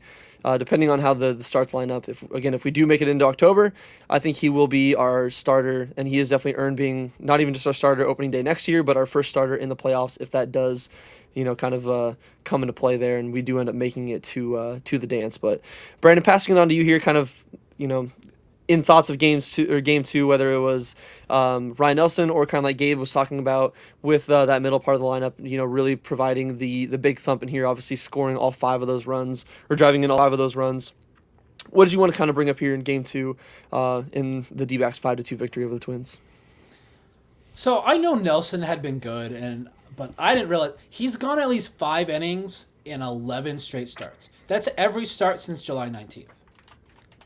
S1: depending on how the starts line up. If we do make it into October, I think he will be our starter, and he has definitely earned being not even just our starter opening day next year, but our first starter in the playoffs if that does kind of come into play there, and we do end up making it to the dance. But Brandon, passing it on to you here, kind of in thoughts of game 2, whether it was Ryan Nelson or kind of like Gabe was talking about with that middle part of the lineup, really providing the big thump in here, obviously scoring all 5 of those runs or driving in all 5 of those runs. What did you want to kind of bring up here in game 2 in the Dbacks 5-2 victory over the Twins?
S3: So I know Nelson had been good, but I didn't realize he's gone at least 5 innings in 11 straight starts. That's every start since July 19th.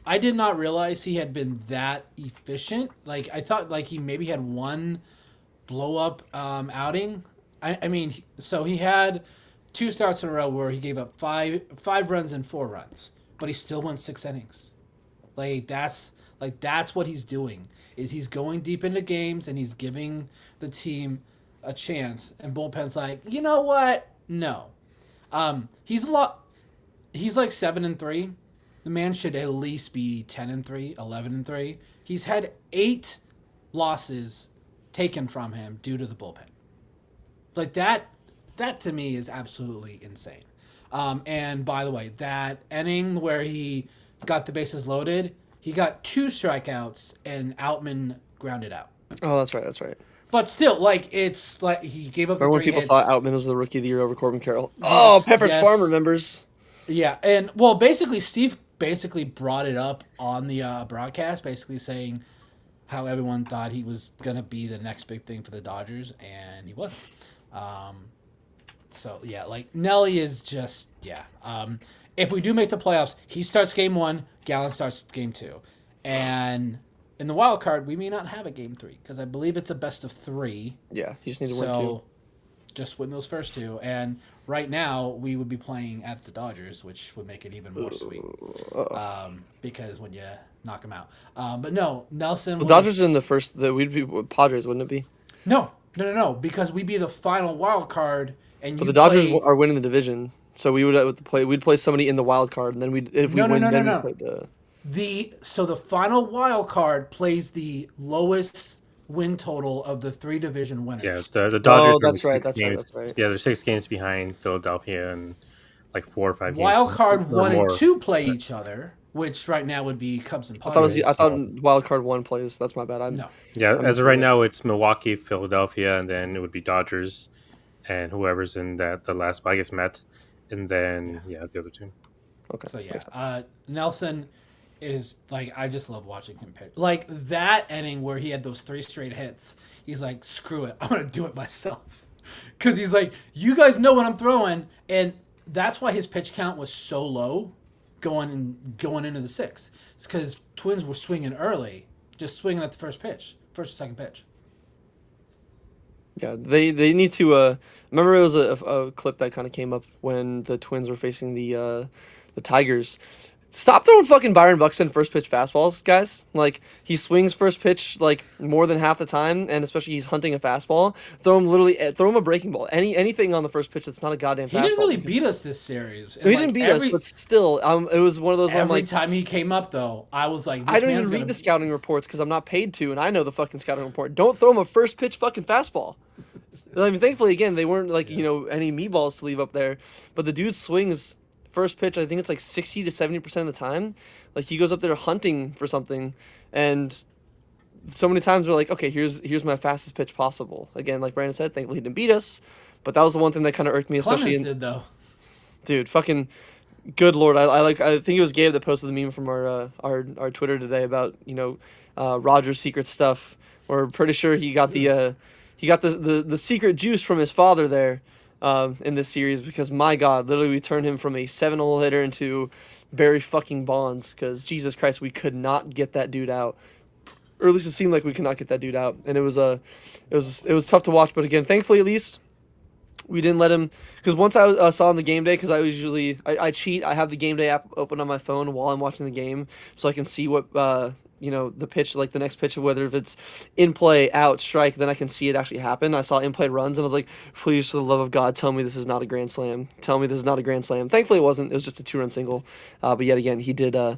S3: I did not realize he had been that efficient. Like I thought, like he maybe had one blow up outing. I mean, so he had 2 starts in a row where he gave up five runs and 4 runs, but he still won 6 innings. That's what he's doing. Is he's going deep into games and he's giving the team a chance. And bullpen's like, you know what? No. He's like 7-3. The man should at least be 10-3, 11-3. He's had 8 losses taken from him due to the bullpen. Like that to me is absolutely insane. And by the way, that inning where he got the bases loaded, he got 2 strikeouts and Outman grounded out.
S1: Oh, that's right. That's right.
S3: But still, like it's like he gave up the
S1: Remember when
S3: 3
S1: people thought
S3: hits.
S1: Outman was the rookie of the year over Corbin Carroll? Oh,
S3: Yes,
S1: Pepperidge Farm
S3: yes,
S1: remembers.
S3: yeah, and well, basically Steve basically brought it up on the broadcast, basically saying how everyone thought he was gonna be the next big thing for the Dodgers, and he wasn't. Um, So yeah, like Nelly is just yeah. If we do make the playoffs, he starts game 1, Gallen starts game 2, and in the wild card we may not have a game 3 because I believe it's a best of 3.
S1: Yeah, you just need to win 2.
S3: So just win those first 2, and right now we would be playing at the Dodgers, which would make it even more sweet. Because when you knock them out, but no, Nelson.
S1: The Dodgers are in the first. We'd be Padres, wouldn't it be?
S3: No, because we'd be the final wild card, and
S1: But
S3: you
S1: the Dodgers
S3: play.
S1: are winning the division, so we would play. We'd play somebody in the wild card, and then if we win, then we
S3: No.
S1: play the.
S3: The final wild card plays the lowest win total of the 3 division winners.
S2: Yeah, the Dodgers
S1: Oh,
S2: are
S1: that's right.
S2: 6
S1: That's right.
S2: games.
S1: That's right.
S2: Yeah, they're 6 games behind Philadelphia and like 4 or 5 games
S3: Wild card
S2: or
S3: 1 and
S2: more.
S3: 2 play each other, which right now would be Cubs and
S1: I thought it was
S3: Padres.
S1: I thought wild card 1 plays. That's my bad.
S3: No.
S2: Yeah,
S1: I'm
S2: as of right
S1: mistaken.
S2: now, it's Milwaukee, Philadelphia, and then it would be Dodgers, and whoever's in the last spot, I guess Mets, and then the other 2.
S1: Okay.
S3: So yeah,
S1: makes sense.
S3: Nelson is like I just love watching him pitch. Like that inning where he had those 3 straight hits, he's like, screw it, I'm gonna do it myself. Because he's like, you guys know what I'm throwing, and that's why his pitch count was so low going into the 6th. It's because Twins were swinging early, just swinging at the first or second pitch.
S1: Yeah, they need to. Remember, it was a clip that kind of came up when the Twins were facing the Tigers. Stop throwing fucking Byron Buxton first pitch fastballs, guys. Like he swings first pitch like more than half the time, and especially he's hunting a fastball. Throw him a breaking ball. Anything on the first pitch that's not a goddamn
S3: He
S1: fastball.
S3: didn't really beat us this series. And
S1: He
S3: like
S1: didn't beat us, but still, it was one of those. Where I'm
S3: every
S1: like,
S3: time he came up, though, I was like,
S1: I don't even read the scouting reports because I'm not paid to, and I know the fucking scouting report. Don't throw him a first pitch fucking fastball. I mean, thankfully, again, they weren't like any meatballs to leave up there, but the dude swings first pitch. I think it's like 60 to 70% of the time. Like he goes up there hunting for something, and so many times we're like, okay, here's my fastest pitch possible. Again, like Brandon said, thankfully he didn't beat us, but that was the one thing that kind of irked me, especially
S3: Clemens did though.
S1: dude, fucking good lord. I think it was Gabe that posted the meme from our Twitter today about Roger's secret stuff. We're pretty sure he got the secret juice from his father there in this series because my God, literally we turned him from a 7-hole hitter into Barry fucking Bonds because Jesus Christ, we could not get that dude out, or at least it seemed like we could not get that dude out, and it was tough to watch. But again, thankfully at least we didn't let him, because once I saw on the game day, because I cheat, I have the game day app open on my phone while I'm watching the game, so I can see what the pitch, like the next pitch, whether if it's in play, out, strike, then I can see it actually happen. I saw in play runs and I was like, please, for the love of God, tell me this is not a grand slam. Tell me this is not a grand slam. Thankfully, it wasn't. It was just a 2-run single. But yet again, he did. I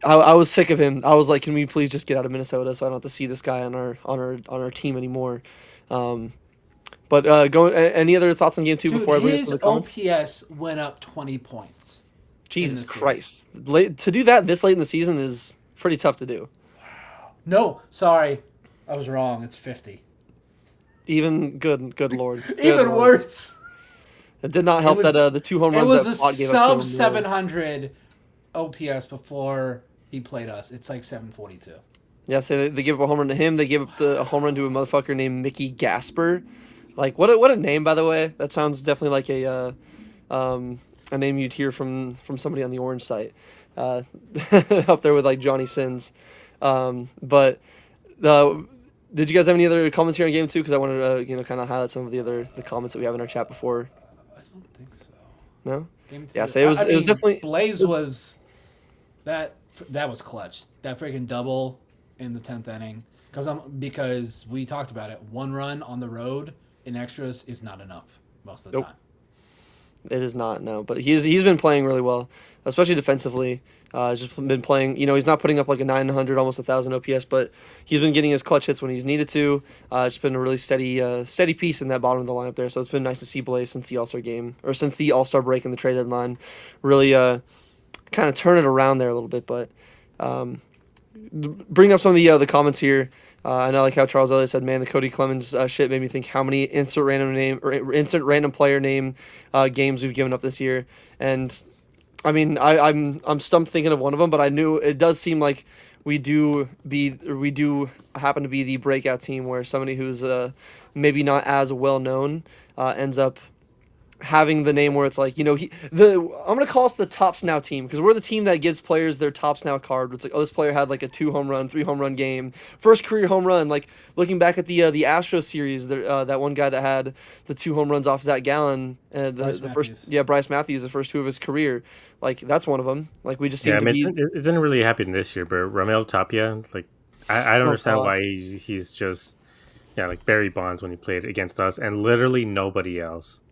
S1: was sick of him. I was like, can we please just get out of Minnesota so I don't have to see this guy on our team anymore. But any other thoughts on game 2
S3: Dude,
S1: before I bring it
S3: his
S1: to the comments?
S3: OPS went up 20 points.
S1: Jesus Christ. To do that this late in the season is pretty tough to do.
S3: No, sorry. I was wrong. It's 50.
S1: Even good lord. Good
S3: Even
S1: lord.
S3: worse.
S1: It did not help
S3: was-
S1: that the 2 home
S3: It
S1: runs
S3: was
S1: that
S3: a
S1: Pott gave up to
S3: sub
S1: him.
S3: 700 OPS before he played us. It's like 742.
S1: Yeah, so they gave up a home run to him. They gave up a home run to a motherfucker named Mickey Gasper. Like what a name, by the way. That sounds definitely like a name you'd hear from somebody on the Orange site, up there with like Johnny Sins. But did you guys have any other comments here on game 2? Because I wanted to kind of highlight some of the comments that we have in our chat before.
S3: I don't think so.
S1: No.
S3: Game 2.
S1: Yeah, so it was definitely
S3: Blaze was that was clutch. That freaking double in the 10th inning because we talked about it. 1 run on the road in extras is not enough most of the
S1: Nope.
S3: time.
S1: It is not, no. But he's been playing really well, especially defensively. He's just been playing. He's not putting up like a 900, almost 1,000 OPS, but he's been getting his clutch hits when he's needed to. It's been a really steady piece in that bottom of the lineup there. So it's been nice to see Blaze since the All Star game, or since the All Star break and the trade deadline, really kind of turn it around there a little bit. But bring up some of the comments here. I know, like how Charles Elliott said, man, the Cody Clemens shit made me think how many instant random player name games we've given up this year. And I mean, I'm stumped thinking of one of them, but I knew it does seem like we do happen to be the breakout team where somebody who's maybe not as well known ends up having the name where it's like, I'm gonna call us the Tops Now team, because we're the team that gives players their Tops Now card. It's like, oh, this player had like a 2 home run, 3 home run game, first career home run. Like looking back at the Astros series, that one guy that had the 2 home runs off Zach Gallen, the first, Bryce Matthews, the first 2 of his career. Like that's one of them. Like we just seem to be.
S2: It didn't really happen this year, but Ramel Tapia, like I don't understand why he's just like Barry Bonds when he played against us, and literally nobody else.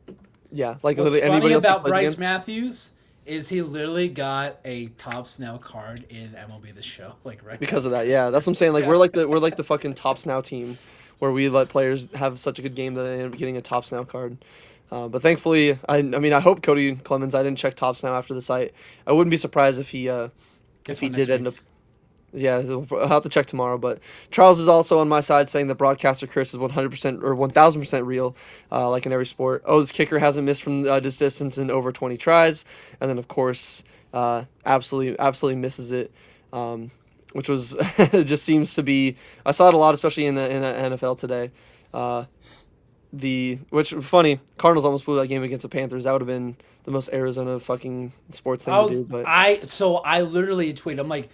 S1: Yeah, like
S3: what's
S1: literally
S3: funny
S1: anybody else
S3: about Bryce
S1: against?
S3: Matthews is he literally got a Tops Now card in MLB The Show, like right
S1: Because of that. Yeah, that's what I'm saying. Like we're like the fucking Tops Now team, where we let players have such a good game that they end up getting a Tops Now card. But thankfully, I mean, I hope Cody Clemens. I didn't check Tops Now after the site. I wouldn't be surprised if he did end up. Yeah, I'll have to check tomorrow. But Charles is also on my side saying the broadcaster curse is 100% or 1,000% real, like in every sport. Oh, this kicker hasn't missed from this distance in over 20 tries. And then, of course, absolutely misses it, which was it just seems to be. I saw it a lot, especially in the NFL today. Which funny, Cardinals almost blew that game against the Panthers. That would have been the most Arizona fucking sports thing to do. But
S3: I literally tweeted, I'm like,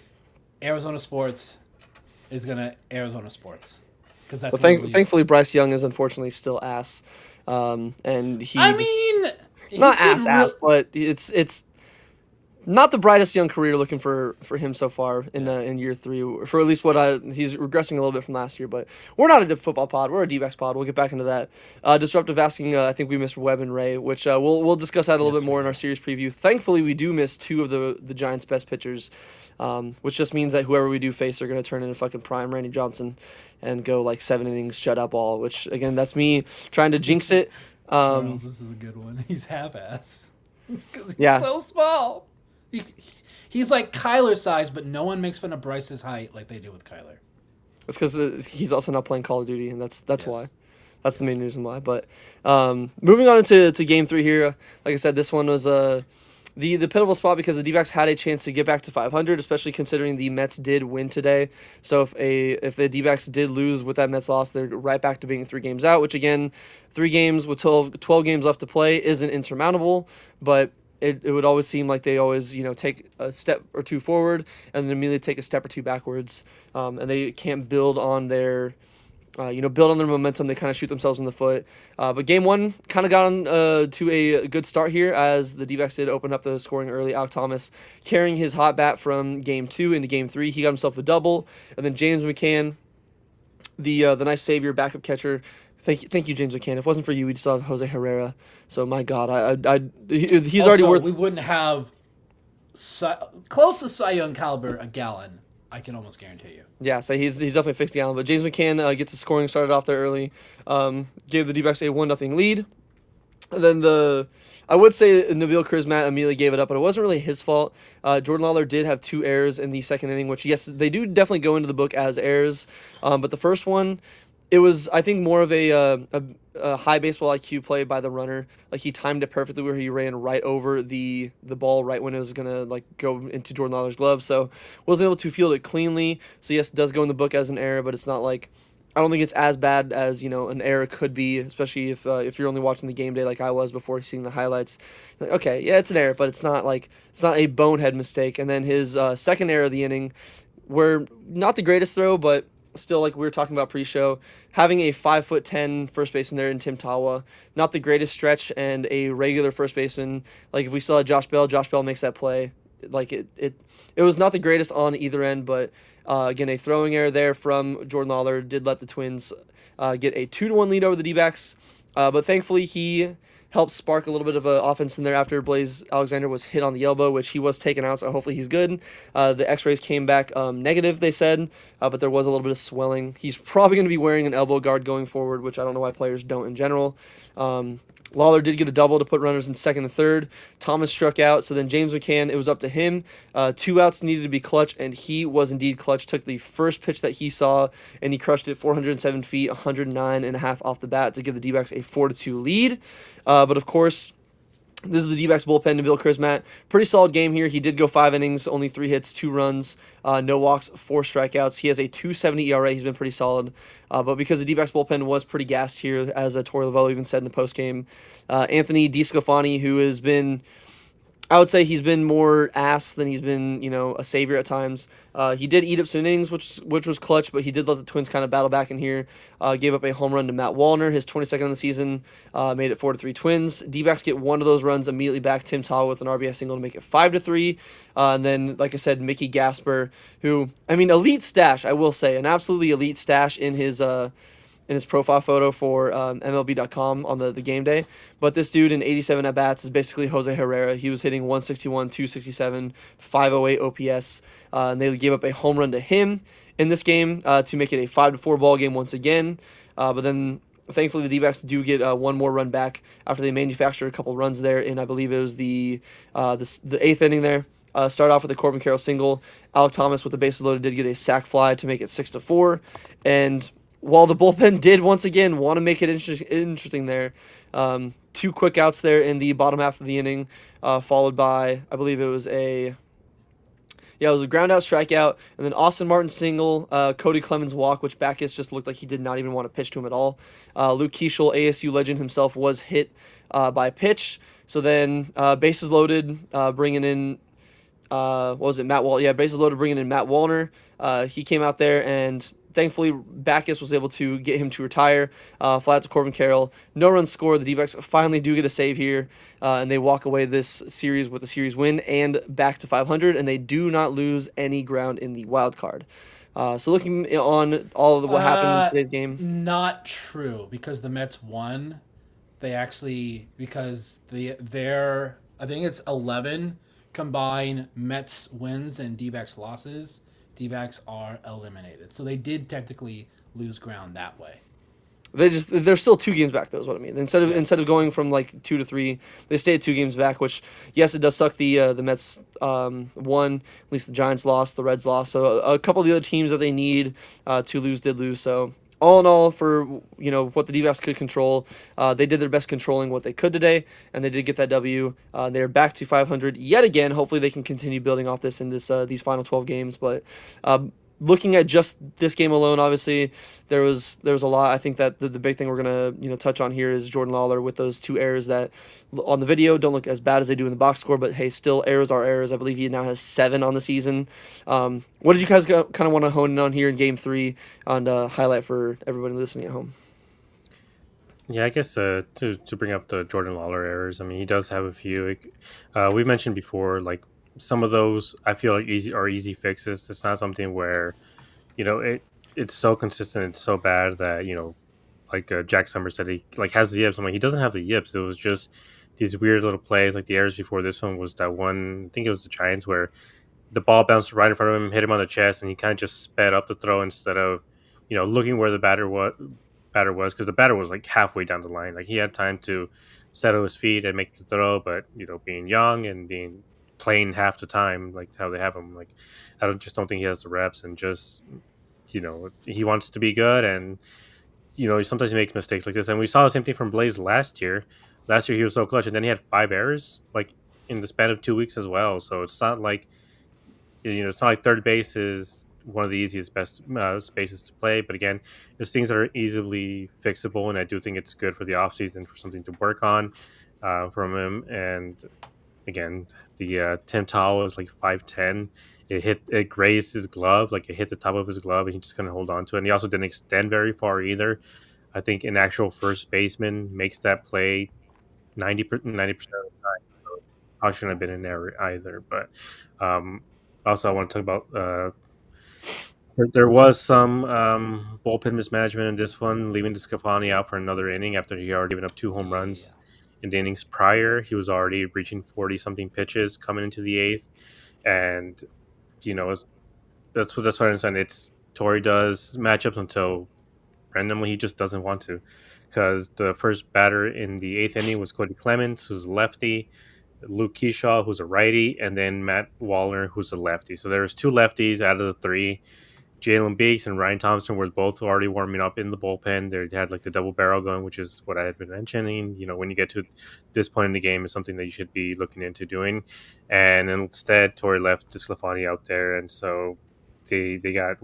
S3: Arizona sports is gonna Arizona sports, because that's.
S1: But thankfully, Bryce Young is unfortunately still ass, and he.
S3: I mean,
S1: not ass, but it's not the brightest young career looking for him so far in year 3. For at least he's regressing a little bit from last year. But we're not a football pod; we're a D-backs pod. We'll get back into that. Disruptive asking, I think we missed Webb and Ray, which we'll discuss that a little bit more in our series preview. Thankfully, we do miss 2 of the Giants' best pitchers. Which just means that whoever we do face are going to turn into fucking prime Randy Johnson and go like 7 innings shutout ball, which again, that's me trying to jinx it.
S3: Charles, this is a good one. He's half-ass because he's so small. He's like Kyler size, but no one makes fun of Bryce's height like they do with Kyler.
S1: It's because he's also not playing Call of Duty, and that's why. That's the main reason why. But moving on into Game 3 here, like I said, this one was the pivotal spot because the D-backs had a chance to get back to 500, especially considering the Mets did win today. So if the D-backs did lose with that Mets loss, they're right back to being 3 games out, which again, 3 games with 12 games left to play isn't insurmountable, but it would always seem like they always, take a step or 2 forward and then immediately take a step or 2 backwards, and they can't build on their momentum. They kind of shoot themselves in the foot. But Game 1 kind of got on to a good start here as the D-backs did open up the scoring early. Alek Thomas carrying his hot bat from Game 2 into Game 3. He got himself a double. And then James McCann, the nice savior backup catcher. Thank you, James McCann. If it wasn't for you, we'd still have Jose Herrera. So, my God, he's
S3: also,
S1: already worth...
S3: We wouldn't have close to Cy Young caliber a Gallen. I can almost guarantee you.
S1: Yeah, so he's definitely fixed Gallen. But James McCann gets his scoring started off there early. Gave the D-backs a 1-0 lead. And then I would say Nabil Charismat immediately gave it up, but it wasn't really his fault. Jordan Lawler did have 2 errors in the second inning, which, yes, they do definitely go into the book as errors. But the first one, it was, I think, more of a high baseball IQ play by the runner. Like, he timed it perfectly where he ran right over the ball right when it was going to, go into Jordan Lawler's glove. So, wasn't able to field it cleanly. So, yes, it does go in the book as an error, but it's not like... I don't think it's as bad as, an error could be, especially if you're only watching the game day like I was before seeing the highlights. Like, okay, yeah, it's an error, but it's not a bonehead mistake. And then his second error of the inning, where not the greatest throw, but still, like we were talking about pre-show, having a 5'10" first baseman there in Tim Tawa, not the greatest stretch, and a regular first baseman. Like if we still had Josh Bell makes that play. Like it was not the greatest on either end, but again, a throwing error there from Jordan Lawler did let the Twins get a 2-1 lead over the D-backs. But thankfully he helped spark a little bit of an offense in there after Blaze Alexander was hit on the elbow, which he was taken out, so hopefully he's good. The X-rays came back negative, they said, but there was a little bit of swelling. He's probably going to be wearing an elbow guard going forward, which I don't know why players don't in general. Lawler did get a double to put runners in second and third. Thomas struck out, so then James McCann, it was up to him. 2 outs needed to be clutch, and he was indeed clutch. Took the first pitch that he saw, and he crushed it 407 feet, 109.5 off the bat to give the D-backs a 4-2 lead. But of course, this is the D-backs bullpen to Bill Chrismat. Pretty solid game here. He did go 5 innings, only 3 hits, 2 runs, no walks, 4 strikeouts. He has a 2.70 ERA. He's been pretty solid. But because the D-backs bullpen was pretty gassed here, as Torey Lovello even said in the postgame, Anthony DeSclafani, who has been, I would say he's been more ass than he's been, a savior at times. He did eat up some innings, which was clutch, but he did let the Twins kind of battle back in here. Gave up a home run to Matt Wallner, his 22nd of the season, made it 4-3 Twins. D-backs get one of those runs immediately back. Tim Taw with an RBI single to make it 5-3. And then, like I said, Mickey Gasper, who, elite stash, I will say, an absolutely elite stash in his profile photo for MLB.com on the game day. But this dude in 87 at-bats is basically Jose Herrera. He was hitting 161, 267, 508 OPS, and they gave up a home run to him in this game to make it a 5-4 ball game once again. But then thankfully the D-backs do get one more run back after they manufactured a couple runs there, and I believe it was the 8th inning there. Start off with a Corbin Carroll single. Alec Thomas with the bases loaded did get a sac fly to make it 6-4, and while the bullpen did once again want to make it interesting there, 2 quick outs there in the bottom half of the inning, followed by, I believe it was a ground out strikeout, and then Austin Martin single, Cody Clemens walk, which Backus just looked like he did not even want to pitch to him at all. Luke Keeschel, ASU legend himself, was hit by a pitch. So then bases loaded, bringing in what was it, Matt Wall? Yeah, bases loaded, bringing in Matt Wallner. He came out there, and thankfully Backus was able to get him to retire. Flat to Corbin Carroll. No run score. The D-backs finally do get a save here, and they walk away this series with a series win and back to 500, and they do not lose any ground in the wild card. So looking on all of what happened in today's game.
S3: Not true, because the Mets won. They actually, because their I think it's 11 combined Mets wins and D-backs losses. D-backs are eliminated. So they did technically lose ground that way.
S1: They're still 2 games back, though, is what I mean. Instead of going from like 2 to 3, they stay at 2 games back, which, yes, it does suck. The Mets won, at least the Giants lost, the Reds lost. So a couple of the other teams that they need to lose did lose. So all in all, for what the D-backs could control, they did their best controlling what they could today, and they did get that W. They're back to 500 yet again. Hopefully, they can continue building off this in these final 12 games. But looking at just this game alone, obviously there was a lot. I think that the big thing we're gonna touch on here is Jordan Lawler with those 2 errors that on the video don't look as bad as they do in the box score, but hey, still errors are errors. I believe he now has 7 on the season. What did you guys kind of want to hone in on here in Game 3 and highlight for everybody listening at home?
S2: Yeah, I guess to bring up the Jordan Lawler errors, I mean, he does have a few. We mentioned before, like some of those I feel like easy fixes. It's not something where it's so consistent, it's so bad that like Jack Summers said, he like has the yips. I'm like, he doesn't have the yips. It was just these weird little plays. Like the errors before this one was that one. I think it was the Giants where the ball bounced right in front of him, hit him on the chest, and he kind of just sped up the throw instead of looking where the batter was, because the batter was like halfway down the line. Like he had time to settle his feet and make the throw, but being young and being playing half the time, like how they have him, like I don't think he has the reps, and just he wants to be good, and sometimes he makes mistakes like this. And we saw the same thing from Blaze last year. Last year he was so clutch, and then he had 5 errors like in the span of 2 weeks as well. So it's not like third base is one of the easiest best spaces to play, but again, there's things that are easily fixable, and I do think it's good for the offseason for something to work on from him. And again, the Tim Towel was like 5'10". It grazed his glove, like it hit the top of his glove, and he just couldn't hold on to it. And he also didn't extend very far either. I think an actual first baseman makes that play 90% of the time. So I shouldn't have been in there either. But also, I want to talk about there was some bullpen mismanagement in this one, leaving DeSclafani out for another inning after he already given up 2 home runs In the innings prior, he was already reaching 40 something pitches coming into the eighth, and that's what I understand. It's Tori does matchups until randomly he just doesn't want to, because the first batter in the eighth inning was Cody Clemens, who's a lefty, Luke Keyshaw, who's a righty, and then Matt Wallner, who's a lefty. So there was two lefties out of the three. Jalen Beeks and Ryan Thompson were both already warming up in the bullpen. They had like the double barrel going, which is what I had been mentioning. When you get to this point in the game, is something that you should be looking into doing. And instead, Tori left Disclafani out there, and so they got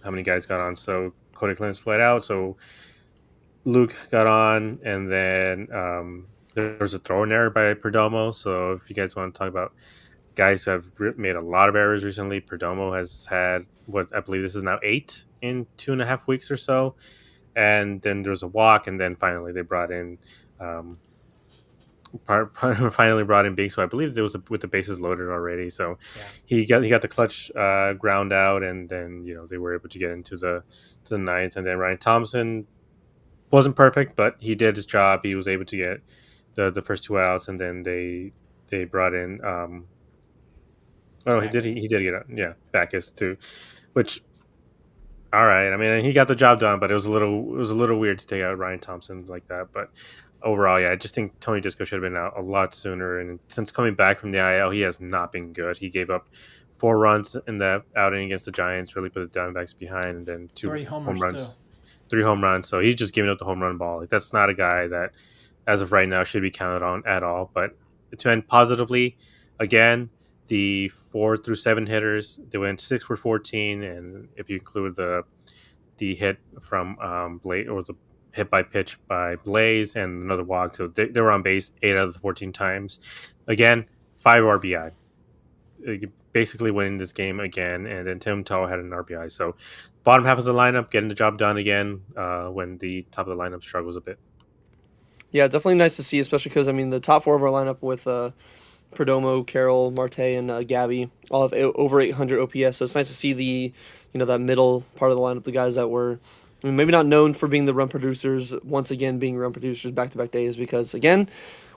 S2: how many guys got on? So Cody Clemens fled out. So Luke got on, and then there was a throwing error by Perdomo. So if you guys want to talk about guys who have made a lot of errors recently, Perdomo has had what I believe this is now 8 in 2.5 weeks or so. And then there was a walk, and then finally they brought in finally brought in Big. So I believe there was with the bases loaded already. So
S3: Yeah.
S2: he got the clutch ground out, and then they were able to get into the ninth. And then Ryan Thompson wasn't perfect, but he did his job. He was able to get the first two outs, and then they brought in he did get Backus too, which all right. I mean, he got the job done, but it was a little weird to take out Ryan Thompson like that. But overall, yeah, I just think Tony Disco should have been out a lot sooner. And since coming back from the IL, he has not been good. He gave up 4 runs in that outing against the Giants, really put the Diamondbacks behind, and then two
S3: Three
S2: home
S3: homers
S2: runs, 3 home runs. So he's just giving up the home run ball. Like, that's not a guy that, as of right now, should be counted on at all. But to end positively, again, the 4 through 7 hitters, they went 6 for 14, and if you include the hit from Blaze, or the hit by pitch by Blaze, and another walk, so they were on base 8 out of the 14 times. Again, 5 RBI, basically winning this game again. And then Tim Tao had an RBI. So bottom half of the lineup getting the job done again when the top of the lineup struggles a bit.
S1: Yeah, definitely nice to see, especially because I mean the top four of our lineup with Perdomo, Carroll, Marte, and Gabby all have over 800 OPS. So it's nice to see that middle part of the lineup, the guys that were, I mean, maybe not known for being the run producers, once again being run producers back-to-back days. Because again,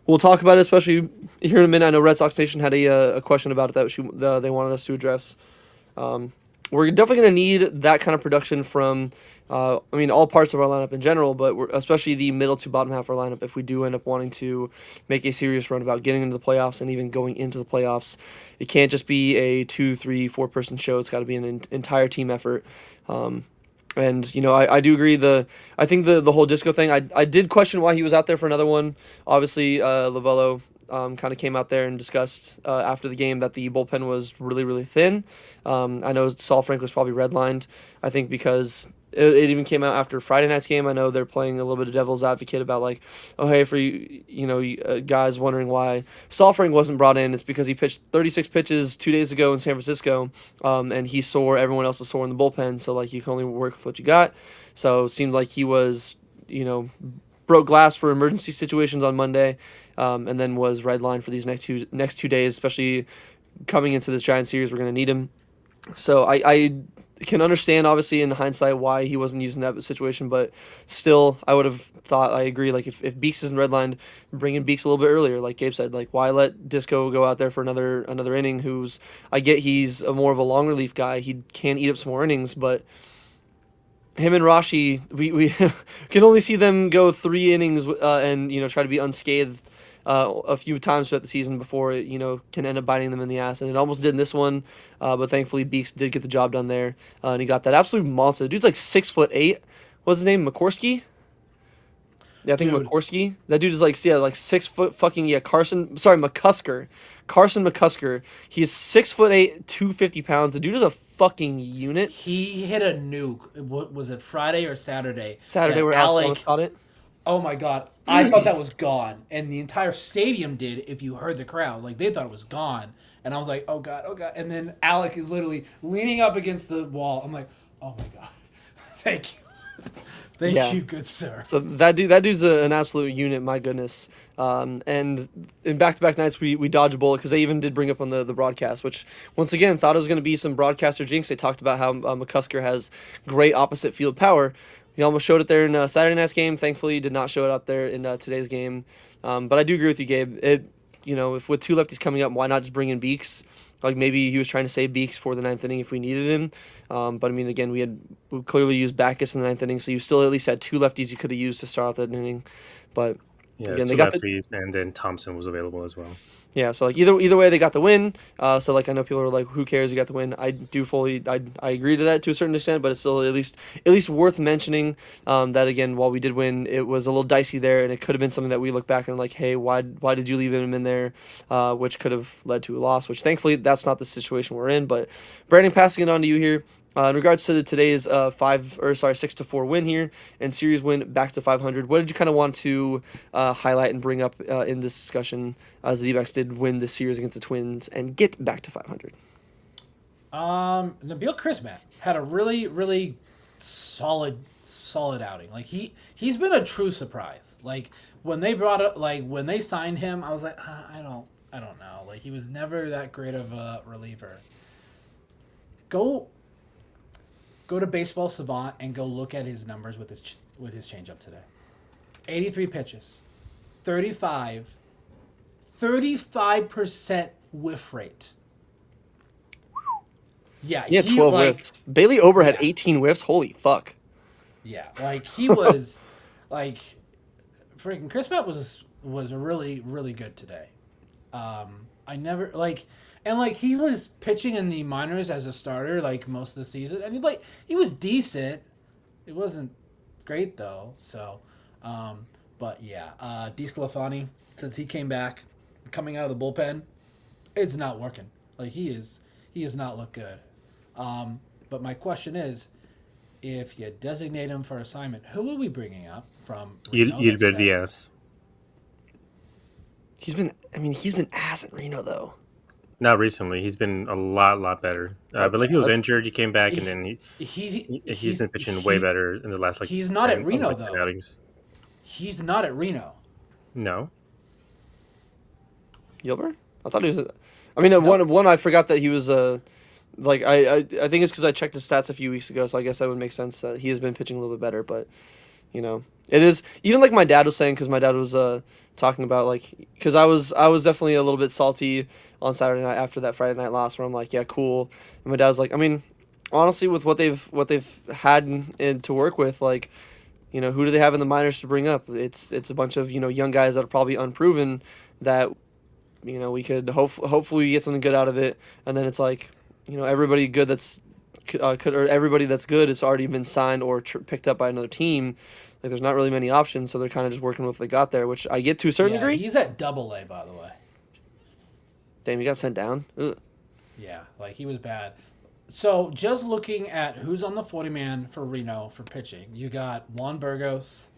S1: we'll talk about it, especially here in a minute. I know Red Sox Nation had a question about it that they wanted us to address. We're definitely going to need that kind of production from, all parts of our lineup in general, but especially the middle to bottom half of our lineup if we do end up wanting to make a serious run about getting into the playoffs and even going into the playoffs. It can't just be a 2, 3, 4-person show. It's got to be an entire team effort. I do agree. I think the whole Disco thing, I did question why he was out there for another one. Obviously, Lovello kind of came out there and discussed after the game that the bullpen was really, really thin. I know Saul Frank was probably redlined, I think, because it even came out after Friday night's game. I know they're playing a little bit of devil's advocate about like, oh, hey, for you guys wondering why Saul Frank wasn't brought in, it's because he pitched 36 pitches 2 days ago in San Francisco, and he's sore. Everyone else is sore in the bullpen, so like you can only work with what you got. So it seemed like he was, broke glass for emergency situations on Monday, and then was redlined for these next 2 days, especially coming into this Giant series. We're going to need him. So I can understand, obviously, in hindsight, why he wasn't used in that situation, but still, I would have thought, I agree, like, if Beeks isn't redlined, bring in Beeks a little bit earlier, like Gabe said. Like, why let Disco go out there for another inning, I get he's more of a long relief guy, he can eat up some more innings, but him and Rashi, we can only see them go 3 innings and try to be unscathed a few times throughout the season before it can end up biting them in the ass, and it almost did in this one, but thankfully Beeks did get the job done there, and he got that absolute monster. The dude's like 6'8". What's his name? McCorsky? Yeah, I think
S3: Dude.
S1: McCorsky. That dude is like 6 foot fucking McCusker. Carson McCusker. He's 6'8", 250 pounds. The dude is a fucking unit.
S3: He hit a nuke. What was it, Friday or Saturday?
S1: Saturday
S3: And
S1: where Alec caught it.
S3: Oh my god. I thought that was gone. And the entire stadium did, if you heard the crowd. Like, they thought it was gone. And I was like, oh god, oh god. And then Alec is literally leaning up against the wall. I'm like, oh my god. Thank you. Thank you, good sir.
S1: So that dude's an absolute unit, my goodness. And in back-to-back nights, we dodged a bullet because they even did bring up on the broadcast, which once again thought it was going to be some broadcaster jinx. They talked about how McCusker has great opposite field power. He almost showed it there in Saturday night's game. Thankfully, he did not show it up there in today's game. But I do agree with you, Gabe. If with two lefties coming up, why not just bring in Beeks? Like maybe he was trying to save Beeks for the ninth inning if we needed him. But I mean, again, we clearly used Backus in the ninth inning, so you still at least had two lefties you could have used to start off that inning. But
S2: Yeah,
S1: again,
S2: it's
S1: they
S2: two
S1: got
S2: lefties, and then Thompson was available as well.
S1: yeah, so like either way they got the win. So like I know people are like, who cares? You got the win. I agree to that to a certain extent, but it's still at least worth mentioning that again, while we did win, it was a little dicey there, and it could have been something that we look back and like, hey, why did you leave him in there, which could have led to a loss. Which thankfully that's not the situation we're in. But Brandon, passing it on to you here. In regards to today's 6-4 win here and series win back to 500, what did you kind of want to highlight and bring up in this discussion as the D-backs did win this series against the Twins and get back to 500?
S3: Nabil Crismatt had a really, really solid outing. Like he's been a true surprise. Like when they when they signed him, I was like, I don't know. Like he was never that great of a reliever. Go to Baseball Savant and go look at his numbers with his changeup today. 83 pitches, 35% whiff rate. Yeah,
S1: Yeah, 12 whiffs. Bailey Ober had 18 whiffs. Holy fuck.
S3: Yeah, like he was like freaking Chris Pratt was really, really good today. I never he was pitching in the minors as a starter like most of the season, and he was decent. It wasn't great though. So, but yeah, DeSclafani, since he came back, coming out of the bullpen, it's not working. Like he has not looked good. But my question is, if you designate him for assignment, who are we bringing up from Reno?
S2: Gilbert Diaz.
S1: He's been ass at Reno though.
S2: Not recently. He's been a lot better. I believe he was injured. He came back, and then he's been pitching way better in the last
S3: He's not at Reno though.
S2: Outings.
S3: He's not at Reno.
S2: No.
S1: Gilbert? I thought he was. I mean, one I forgot that he was I think it's because I checked his stats a few weeks ago, so I guess that would make sense that he has been pitching a little bit better. But it is even like my dad was saying, because my dad was talking about because I was definitely a little bit salty on Saturday night after that Friday night loss, where I'm like, yeah, cool, and my dad was like, I mean, honestly, with what they've had to work with, who do they have in the minors to bring up? It's a bunch of young guys that are probably unproven that we could hopefully get something good out of it, and then it's like everybody good everybody that's good has already been signed or picked up by another team. Like there's not really many options, so they're kind of just working with what they got there, which I get to a certain degree.
S3: He's at AA, by the way.
S1: Damn, he got sent down. Ugh.
S3: Yeah, he was bad. So just looking at who's on the 40-man for Reno for pitching, you got Juan Burgos,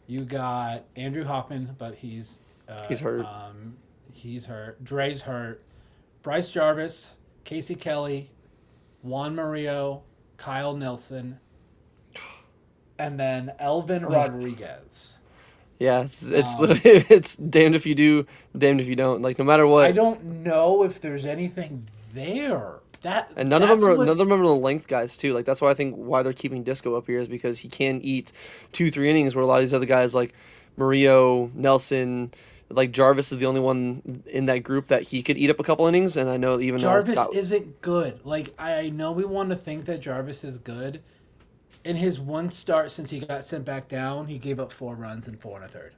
S3: you got Andrew Hoffman, but he's
S1: hurt.
S3: He's hurt. Dre's hurt. Bryce Jarvis, Casey Kelly, Juan Murillo, Kyle Nelson, and then Elvin Rodriguez.
S1: Yeah, it's literally it's damned if you do, damned if you don't. Like no matter what.
S3: I don't know if there's anything there.
S1: None of them are the length guys too. Like that's why I think why they're keeping Disco up here is because he can eat 2-3 innings, where a lot of these other guys like Murillo, Nelson, like Jarvis is the only one in that group that he could eat up a couple innings. And I know even
S3: Jarvis isn't good. Like I know we want to think that Jarvis is good. In his one start since he got sent back down, he gave up 4 runs in 4 1/3.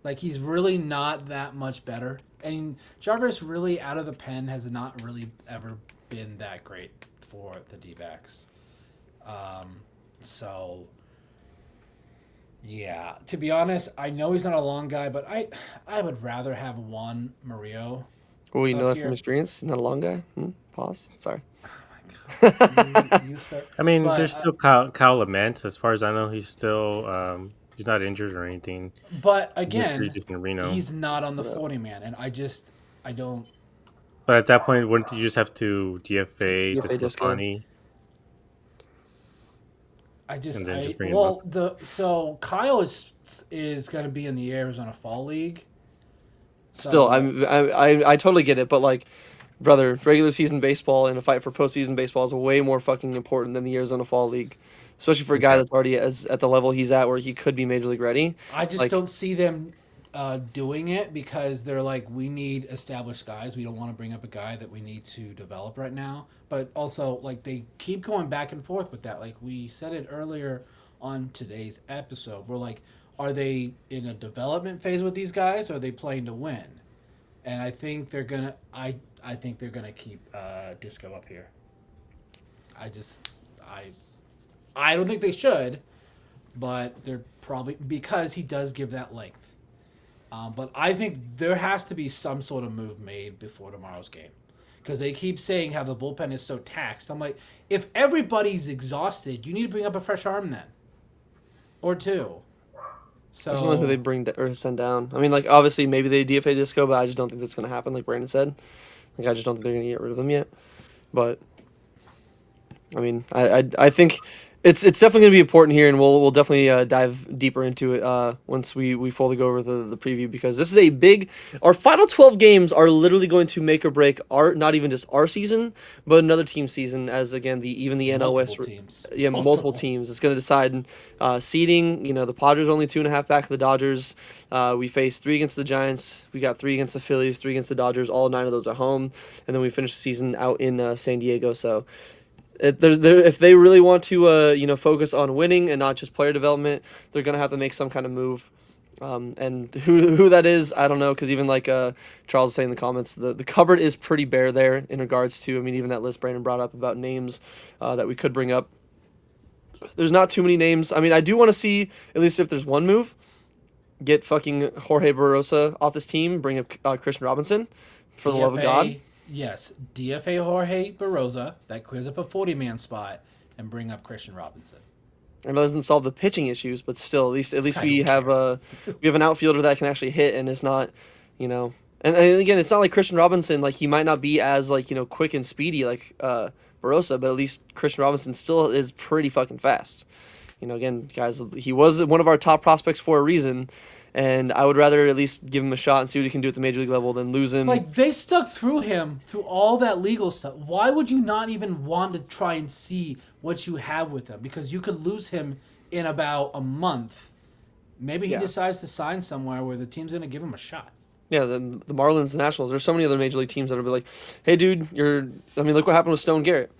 S3: Like he's really not that much better. And Jarvis really out of the pen has not really ever been that great for the D-backs. So yeah, to be honest, I know he's not a long guy, but I would rather have Juan Murillo.
S1: Oh, you know that from experience? He's not a long guy? Pause. Sorry.
S2: I mean, there's still Kyle Lament. As far as I know, he's still he's not injured or anything.
S3: But again,
S2: he's
S3: not on the 40-man, and I don't.
S2: But at that point, wouldn't you just have to DFA Disclafani?
S3: So Kyle is going to be in the Arizona Fall League.
S1: Still, I totally get it, but brother, regular season baseball and a fight for postseason baseball is way more fucking important than the Arizona Fall League, especially for a guy
S2: Okay.
S1: that's already at the level he's at where he could be major league ready.
S3: I just
S1: Like,
S3: don't see them doing it because they're like, we need established guys. We don't want to bring up a guy that we need to develop right now. But also, like, they keep going back and forth with that. Like we said it earlier on today's episode, we're like, are they in a development phase with these guys, or are they playing to win? And I think they're gonna. I think they're gonna keep Disco up here. I just I I don't think they should, but they're probably because he does give that length. But I think there has to be some sort of move made before tomorrow's game because they keep saying how the bullpen is so taxed. I'm like, if everybody's exhausted, you need to bring up a fresh arm then, or two.
S1: I just don't know who they
S3: So
S1: or send down. I mean, like, obviously, maybe they DFA Disco, but I just don't think that's going to happen, like Brandon said. Like, I just don't think they're going to get rid of him yet. But I mean, I think it's definitely going to be important here, and we'll definitely dive deeper into it once we fully go over the preview, because this is a big. Our final 12 games are literally going to make or break our, not even just our season, but another team's season. As again, the NL West,
S3: multiple teams,
S1: yeah, multiple teams. It's going to decide seeding. You know, the Padres are only 2.5 back of the Dodgers. We faced 3 against the Giants. We got 3 against the Phillies, 3 against the Dodgers. All 9 of those at home, and then we finished the season out in San Diego. So. If they really want to, focus on winning and not just player development, they're gonna have to make some kind of move. And who that is, I don't know, because even like Charles was saying in the comments, the cupboard is pretty bare there in regards to. I mean, even that list Brandon brought up about names that we could bring up. There's not too many names. I mean, I do want to see at least if there's one move, get fucking Jorge Barrosa off this team, bring up Christian Robinson, for the love of God.
S3: Yes, DFA Jorge Barroza. That clears up a 40-man spot and bring up Christian Robinson.
S1: It doesn't solve the pitching issues, but still, at least
S3: I
S1: we
S3: don't
S1: have an outfielder that can actually hit and is not, and again, it's not like Christian Robinson, like he might not be as like quick and speedy like Barossa, but at least Christian Robinson still is pretty fucking fast. Again, guys, he was one of our top prospects for a reason, and I would rather at least give him a shot and see what he can do at the major league level than lose him.
S3: Like, they stuck through him through all that legal stuff. Why would you not even want to try and see what you have with him? Because you could lose him in about a month. Maybe he decides to sign somewhere where the team's going to give him a shot.
S1: Yeah, the Marlins, the Nationals. There's so many other major league teams that'll be like, "Hey, dude, look what happened with Stone Garrett.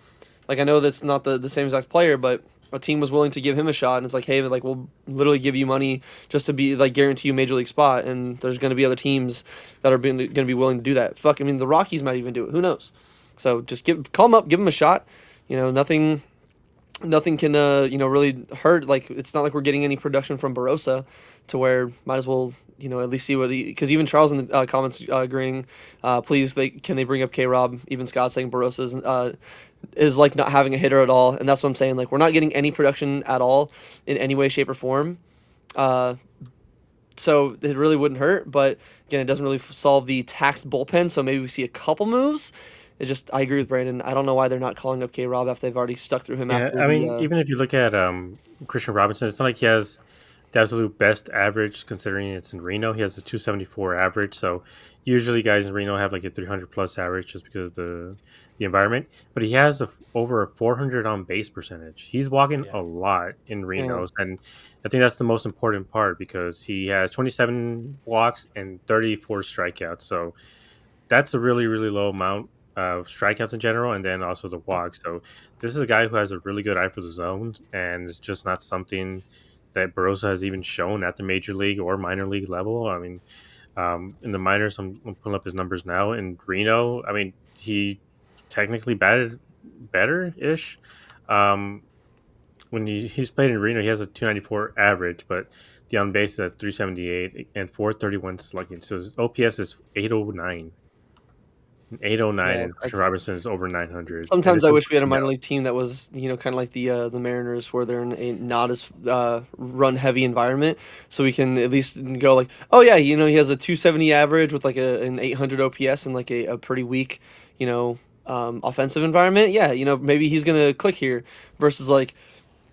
S1: Like, I know that's not the same exact player, but a team was willing to give him a shot, and it's like, hey, like we'll literally give you money just to be like guarantee you a major league spot, and there's going to be other teams that are going to be willing to do that. Fuck, I mean, the Rockies might even do it. Who knows? So just call him up, give him a shot. Nothing can really hurt. Like, it's not like we're getting any production from Barossa to where might as well at least see what he, because even Charles in the comments agreeing, please can they bring up K-Rob, even Scott saying Barossa is like not having a hitter at all, and that's what I'm saying. Like, we're not getting any production at all in any way, shape, or form. So it really wouldn't hurt, but again, it doesn't really solve the taxed bullpen. So maybe we see a couple moves. It's just, I agree with Brandon. I don't know why they're not calling up K-Rob after they've already stuck through him.
S2: Yeah,
S1: After
S2: I mean, even if you look at Christian Robinson, it's not like he has the absolute best average considering it's in Reno. He has a 274 average, so usually guys in Reno have like a 300 plus average just because of the environment. But he has over a 400 on base percentage. He's walking a lot in Reno, and I think that's the most important part because he has 27 walks and 34 strikeouts. So that's a really, really low amount of strikeouts in general, and then also the walks. So this is a guy who has a really good eye for the zone, and it's just not something that Barossa has even shown at the major league or minor league level. I mean, in the minors, I'm pulling up his numbers now. In Reno, I mean, he technically batted better-ish. When he's played in Reno, he has a 294 average, but the on base is at 378 and 431 slugging. So his OPS is 809. 809, and Christian Robinson is over 900.
S1: Sometimes I wish we had a minor league team that was, kind of like the Mariners, where they're in a not as run heavy environment, so we can at least go like, oh yeah, he has a 270 average with like an 800 OPS and like a pretty weak, offensive environment. Yeah, maybe he's gonna click here versus like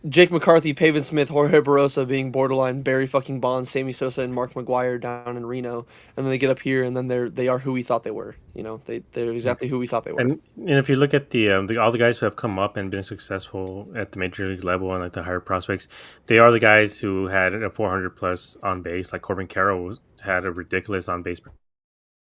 S1: Jake McCarthy, Pavin Smith, Jorge Barrosa being borderline Barry fucking Bonds, Sammy Sosa, and Mark McGuire down in Reno, and then they get up here, and then they are who we thought they were. You know, they're exactly who we thought they were.
S2: And if you look at the all the guys who have come up and been successful at the major league level and like the higher prospects, they are the guys who had a 400 plus on base. Like Corbin Carroll had a ridiculous on base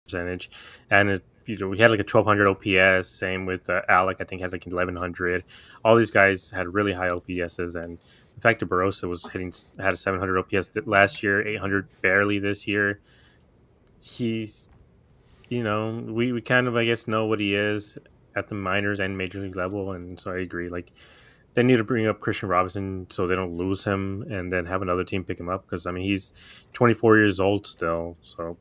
S2: percentage, and we had like a 1200 OPS. Same with Alec, I think had like 1100. All these guys had really high OPSs, and the fact that Barossa was had a 700 OPS last year, 800 barely this year. He's we kind of I guess know what he is at the minors and major league level, and so I agree. Like they need to bring up Christian Robinson so they don't lose him, and then have another team pick him up because I mean he's 24 years old still, so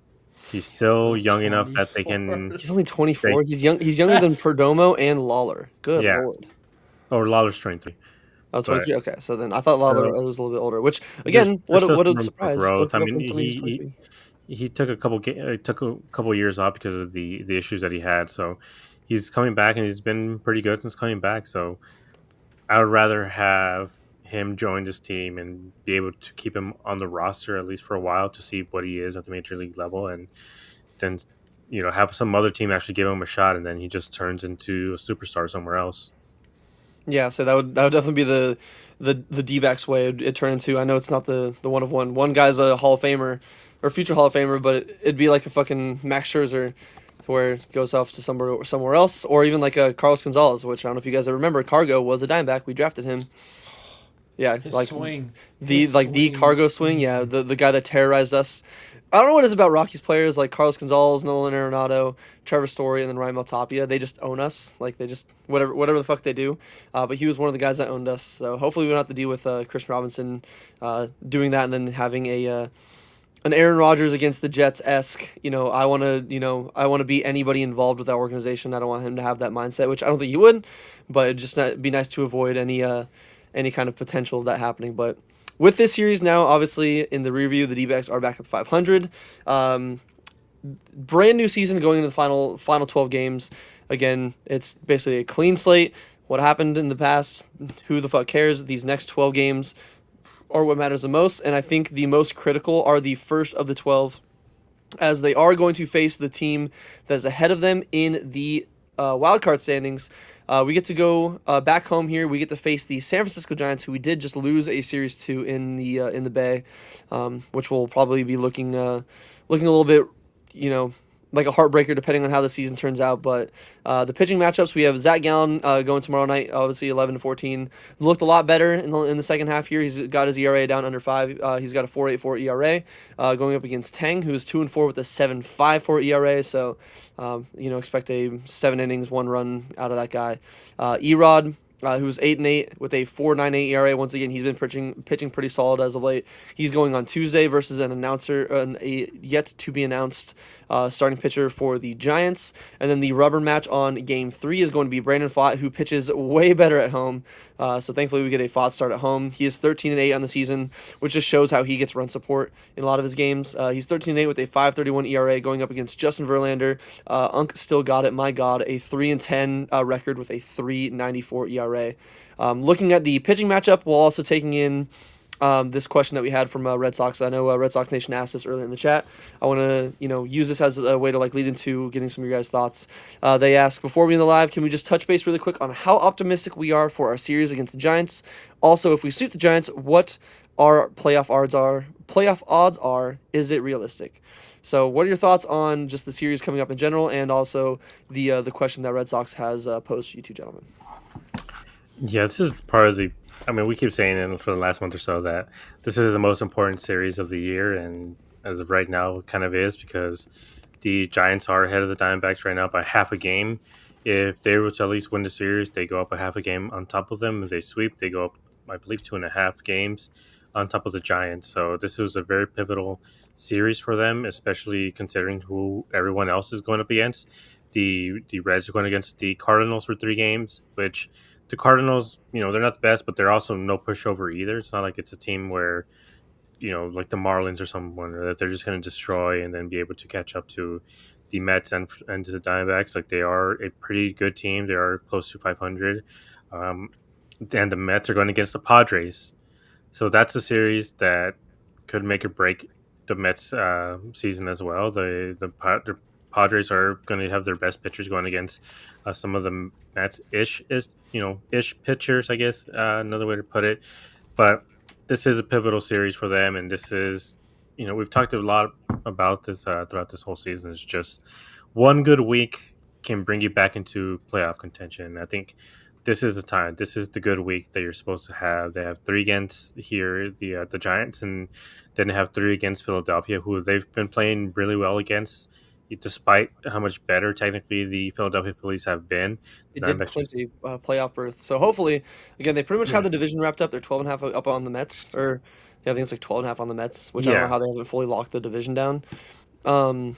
S2: he's
S3: He's still
S2: still young enough that they
S3: 24.
S2: can.
S1: He's only
S2: They
S1: 24. He's young. He's younger than
S3: That's
S1: Perdomo and Lawler. Good
S2: yeah,
S1: lord.
S2: or Lawler's 23,
S1: Oh,
S2: but
S1: 23. Okay, so then I thought Lawler
S2: so
S1: was a little bit older. Which
S2: there's
S1: again,
S2: there's still
S1: what
S2: some
S1: a
S2: room for
S1: surprise! Don't
S2: growth. I
S1: give up
S2: mean
S1: on somebody who's 23.
S2: he took took a couple years off because of the issues that he had, so he's coming back and he's been pretty good since coming back. So I would rather have him join this team and be able to keep him on the roster at least for a while to see what he is at the major league level, and then have some other team actually give him a shot, and then he just turns into a superstar somewhere else.
S1: Yeah, so that would definitely be the D-backs way it turned into. I know it's not the one of one. One guy's a Hall of Famer or future Hall of Famer, but it'd be like a fucking Max Scherzer, where it goes off to somewhere else, or even like a Carlos Gonzalez, which I don't know if you guys ever remember. Cargo was a Diamondback. We drafted him. Yeah,
S3: his
S1: like
S3: swing.
S1: the
S3: His
S1: the
S3: swing.
S1: cargo swing. Yeah, the guy that terrorized us. I don't know what it is about Rockies players like Carlos Gonzalez, Nolan Arenado, Trevor Story, and then Ryan Maltapia. They just own us. Like they just whatever the fuck they do. But he was one of the guys that owned us. So hopefully we don't have to deal with Christian Robinson doing that and then having an Aaron Rodgers against the Jets esque. I want to beat anybody involved with that organization. I don't want him to have that mindset, which I don't think he would. But it'd just be nice to avoid any kind of potential of that happening. But with this series now, obviously in the review, the D-backs are back at 500. Brand new season going into the final 12 games. Again, it's basically a clean slate. What happened in the past, who the fuck cares? These next 12 games are what matters the most, and I think the most critical are the first of the 12, as they are going to face the team that's ahead of them in the wild card standings. We get to go back home here. We get to face the San Francisco Giants, who we did just lose a series to in the Bay, which will probably be looking a little bit, you know, like a heartbreaker depending on how the season turns out. But the pitching matchups, we have Zach Gallen going tomorrow night, obviously 11-14. Looked a lot better in the second half here. He's got his ERA down under 5. He's got a 4.84 ERA going up against Tang, who's 2-4 with a 7.54 ERA. So, expect a 7 innings, 1 run out of that guy. Erod, who's 8-8 with a 4.98 ERA. Once again, he's been pitching pretty solid as of late. He's going on Tuesday versus a yet to be announced starting pitcher for the Giants. And then the rubber match on Game 3 is going to be Brandon Pfaadt, who pitches way better at home. So thankfully we get a Pfaadt start at home. He is 13-8 on the season, which just shows how he gets run support in a lot of his games. He's 13-8 with a 5.31 ERA going up against Justin Verlander. Unk still got it. My God, a 3-10 record with a 3.94 ERA. Looking at the pitching matchup, while also taking in this question that we had from Red Sox. I know Red Sox Nation asked this earlier in the chat. I want to use this as a way to lead into getting some of your guys' thoughts. They ask, before we end the live, can we just touch base really quick on how optimistic we are for our series against the Giants? Also, if we sweep the Giants, what our playoff odds are? Playoff odds are? Is it realistic? So, what are your thoughts on just the series coming up in general, and also the question that Red Sox has posed to you two gentlemen?
S2: Yeah, this is part of the. I mean, we keep saying it for the last month or so that this is the most important series of the year, and as of right now, it kind of is because the Giants are ahead of the Diamondbacks right now by half a game. If they were to at least win the series, they go up a half a game on top of them. If they sweep, they go up, I believe, 2.5 games on top of the Giants. So this was a very pivotal series for them, especially considering who everyone else is going up against. The Reds are going against the Cardinals for 3 games, which the Cardinals, they're not the best, but they're also no pushover either. It's not like it's a team where, like the Marlins or someone that they're just going to destroy and then be able to catch up to the Mets and to the Diamondbacks. Like they are a pretty good team. They are close to 500. and the Mets are going against the Padres. So that's a series that could make or break the Mets season as well. The Padres are going to have their best pitchers going against some of the Mets ish pitchers, I guess, another way to put it. But this is a pivotal series for them, and this is, we've talked a lot about this throughout this whole season. It's just one good week can bring you back into playoff contention. I think this is the time. This is the good week that you're supposed to have. They have three against here, the Giants, and then they have three against Philadelphia, who they've been playing really well against, despite how much better technically the Philadelphia Phillies have been.
S1: They
S2: The
S1: did
S2: Diamondbacks
S1: clinch
S2: just
S1: a playoff berth. So hopefully, again, they pretty much have
S2: yeah
S1: the division wrapped up. They're 12.5 up on the Mets, or yeah, I think it's like 12.5 on the Mets, which I don't know
S2: yeah.
S1: how they haven't fully locked the division down. Um,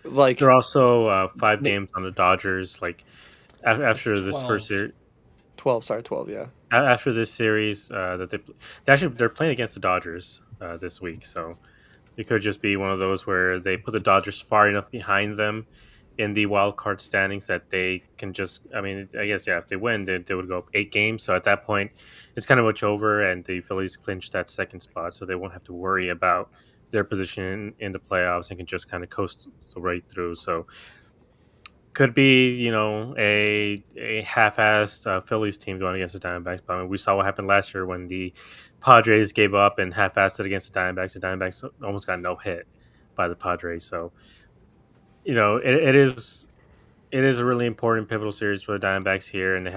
S1: like
S2: They're also 5
S1: ma-
S2: games on the Dodgers. Like
S3: It's
S2: after this first
S3: 12.
S2: series,
S1: 12, sorry, 12, yeah.
S2: after this series that they're playing against the Dodgers this week, so it could just be one of those where they put the Dodgers far enough behind them in the wild card standings that they can just. I mean, I guess yeah, if they win, they would go up 8 games. So at that point, it's kind of much over, and the Phillies clinch that second spot, so they won't have to worry about their position in the playoffs and can just kind of coast right through. So could be, a half-assed Phillies team going against the Diamondbacks. But I mean, we saw what happened last year when the Padres gave up and half-assed it against the Diamondbacks. The Diamondbacks almost got no hit by the Padres. So it is a really important pivotal series for the Diamondbacks here, and they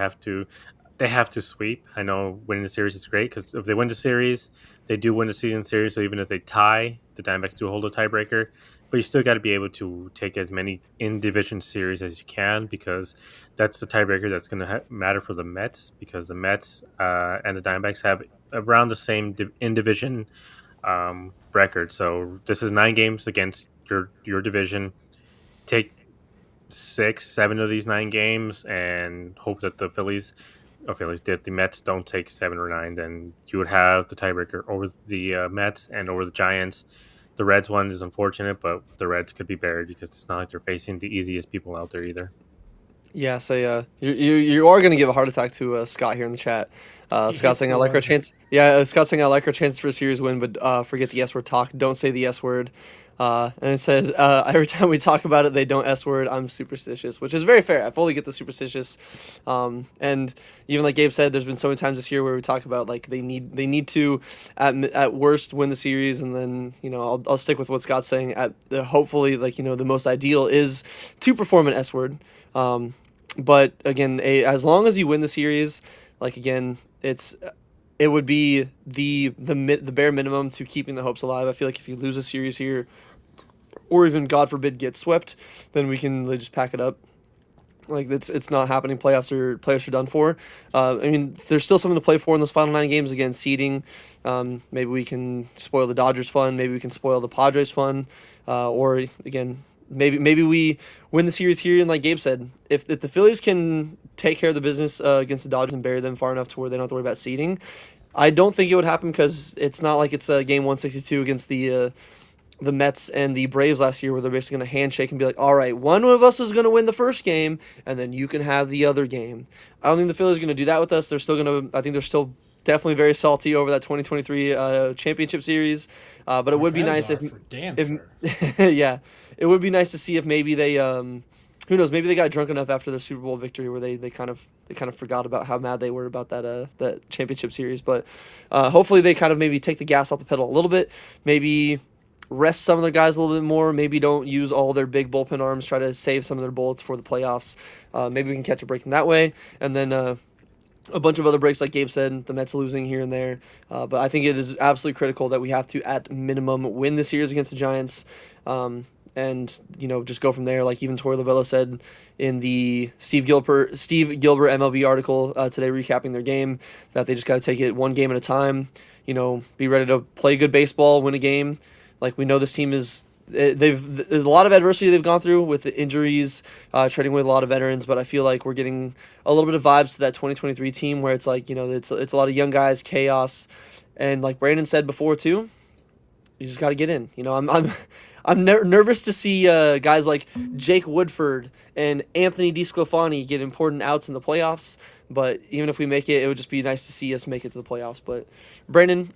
S2: have to sweep. I know winning the series is great because if they win the series, they do win the season series. So even if they tie, the Diamondbacks do hold a tiebreaker. But you still got to be able to take as many in division series as you can because that's the tiebreaker that's going to matter for the Mets because the Mets and the Diamondbacks have around the same in division record. So this is 9 games against your division. Take 6, 7 of these 9 games and hope that the Mets don't take 7 or 9, then you would have the tiebreaker over the Mets and over the Giants. The Reds one is unfortunate, but the Reds could be buried because it's not like they're facing the easiest people out there either.
S1: Yeah, so you are gonna give a heart attack to Scott here in the chat.
S3: He
S1: Scott
S3: hates
S1: saying I
S3: the
S1: like our
S3: word.
S1: chance. Yeah, Scott saying I like our chance for a series win, but forget the S word talk. Don't say the S word. And it says every time we talk about it, they don't S word. I'm superstitious, which is very fair. I fully get the superstitious. And even like Gabe said, there's been so many times this year where we talk about like they need to at worst win the series, and then I'll stick with what Scott's saying. Hopefully like the most ideal is to perform an S word. But again, as long as you win the series, like again, it would be the bare minimum to keeping the hopes alive. I feel like if you lose a series here, or even God forbid get swept, then we can just pack it up. Like it's not happening. Playoffs are done for. I mean, there's still something to play for in those final 9 games. Again, seeding. Maybe we can spoil the Dodgers' fun. Maybe we can spoil the Padres' fun. Or again, maybe we win the series here. And like Gabe said, if the Phillies can take care of the business against the Dodgers and bury them far enough to where they don't have to worry about seeding, I don't think it would happen because it's not like it's a game 162 against the Mets and the Braves last year, where they're basically going to handshake and be like, all right, one of us was going to win the first game, and then you can have the other game. I don't think the Phillies are going to do that with us. I think they're still definitely very salty over that 2023 championship series. But it
S3: The
S1: would be
S3: Reds
S1: nice
S3: are for damn
S1: if,
S3: sure.
S1: yeah, it would be nice to see if maybe they, who knows, maybe they got drunk enough after the Super Bowl victory where they kind of forgot about how mad they were about that championship series. But hopefully they kind of maybe take the gas off the pedal a little bit, maybe rest some of their guys a little bit more. Maybe don't use all their big bullpen arms. Try to save some of their bullets for the playoffs. Maybe we can catch a break in that way. And then a bunch of other breaks, like Gabe said, the Mets losing here and there. But I think it is absolutely critical that we have to, at minimum, win the series against the Giants. And just go from there. Like even Torey Lovello said in the Steve Gilbert MLB article today, recapping their game, that they just got to take it one game at a time. Be ready to play good baseball, win a game. Like we know this team is they've a lot of adversity they've gone through with the injuries, trading with a lot of veterans, but I feel like we're getting a little bit of vibes to that 2023 team where it's like it's a lot of young guys, chaos, and like Brandon said before too, you just got to get in. I'm nervous to see guys like Jake Woodford and Anthony DeSclafani get important outs in the playoffs. But even if we make it, it would just be nice to see us make it to the playoffs. But Brandon,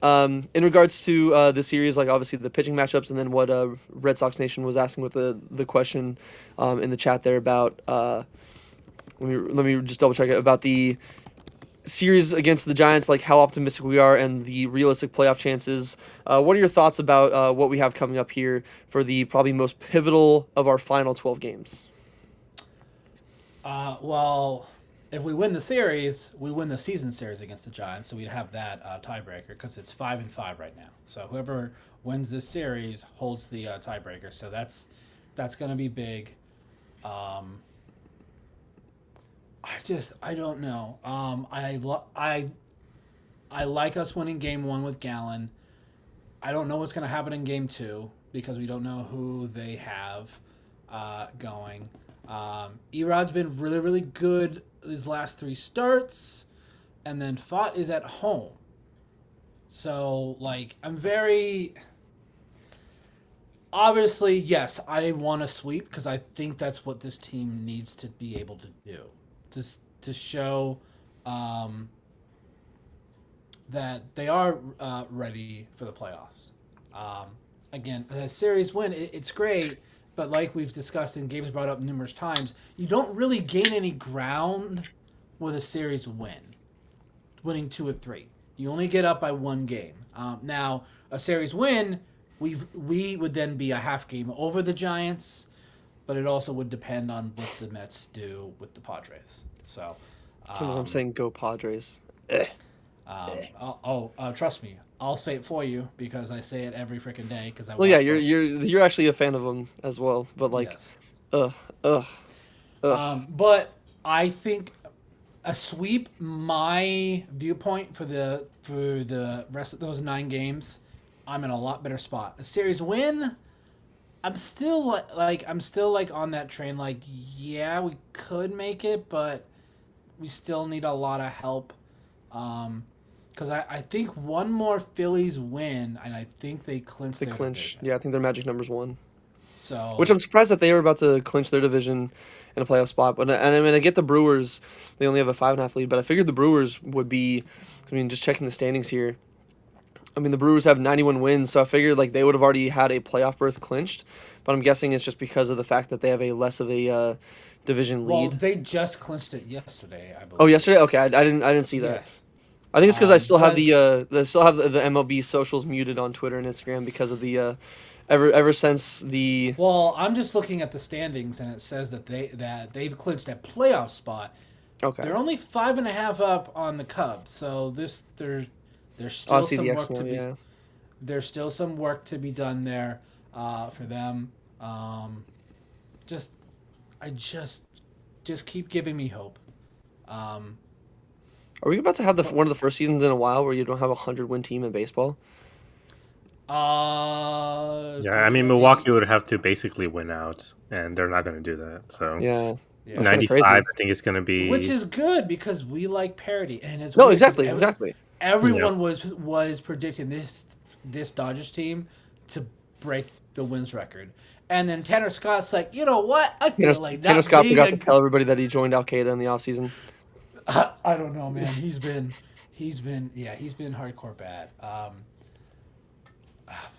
S1: in regards to the series, like obviously the pitching matchups, and then what Red Sox Nation was asking with the question in the chat there about let me just double check it about the series against the Giants, like how optimistic we are and the realistic playoff chances. What are your thoughts about what we have coming up here for the probably most pivotal of our final 12 games?
S3: Well, if we win the series, we win the season series against the Giants, so we'd have that tiebreaker because it's 5-5 right now. So whoever wins this series holds the tiebreaker. So that's going to be big. I don't know. I like us winning game 1 with Gallen. I don't know what's going to happen in game 2 because we don't know who they have going. Erod's been really, really good his last 3 starts, and then Fott is at home. So, like, I'm very... Obviously, yes, I want to sweep because I think that's what this team needs to be able to do. To show that they are ready for the playoffs. Again, a series win, it's great, but like we've discussed and Gabe's brought up numerous times, you don't really gain any ground with a series win, winning 2 or 3. You only get up by 1 game. Now, a series win, we would then be a half game over the Giants, but it also would depend on what the Mets do with the Padres. So,
S1: I'm saying go Padres.
S3: Trust me, I'll say it for you because I say it every freaking day. Because
S1: Well, yeah, you're actually a fan of them as well, but like,
S3: yes.
S1: ugh, ugh, ugh.
S3: But I think a sweep, my viewpoint for the rest of those 9 games, I'm in a lot better spot. A series win, I'm still like on that train. Like, yeah, we could make it, but we still need a lot of help. Because I think one more Phillies win, and I think they clinch.
S1: They clinch. Yeah, I think their magic number's 1.
S3: So,
S1: which I'm surprised that they were about to clinch their division in a playoff spot. But and I mean, I get the Brewers; they only have a 5.5 lead, but I figured the Brewers would be. I mean, just checking the standings here. I mean, the Brewers have 91 wins, so I figured like they would have already had a playoff berth clinched. But I'm guessing it's just because of the fact that they have a less of a division lead.
S3: well, they just clinched it yesterday, I believe.
S1: Oh, yesterday? Okay, I didn't see that.
S3: Yes.
S1: I think it's because I still have
S3: but-
S1: the MLB socials muted on Twitter and Instagram because of the ever since the.
S3: Well, I'm just looking at the standings, and it says that they've clinched a playoff spot.
S1: Okay.
S3: They're only 5.5 up on the Cubs, so there's still some work to be.
S1: Yeah.
S3: There's still some work to be done there for them. Just keep giving me hope.
S1: Are we about to have one of the first seasons in a while where you don't have a 100-win team in baseball?
S2: Yeah, I mean Milwaukee would have to basically win out, and they're not going to do that. So
S1: yeah,
S2: 95, I think it's going to be,
S3: which is good because we like parity, and it's
S1: no, exactly.
S3: Everyone was predicting this Dodgers team to break the wins record, and then Tanner Scott's like, you know what? I feel like
S1: Tanner Scott forgot to tell everybody that he joined Al Qaeda in the offseason.
S3: I don't know, man. He's been hardcore bad.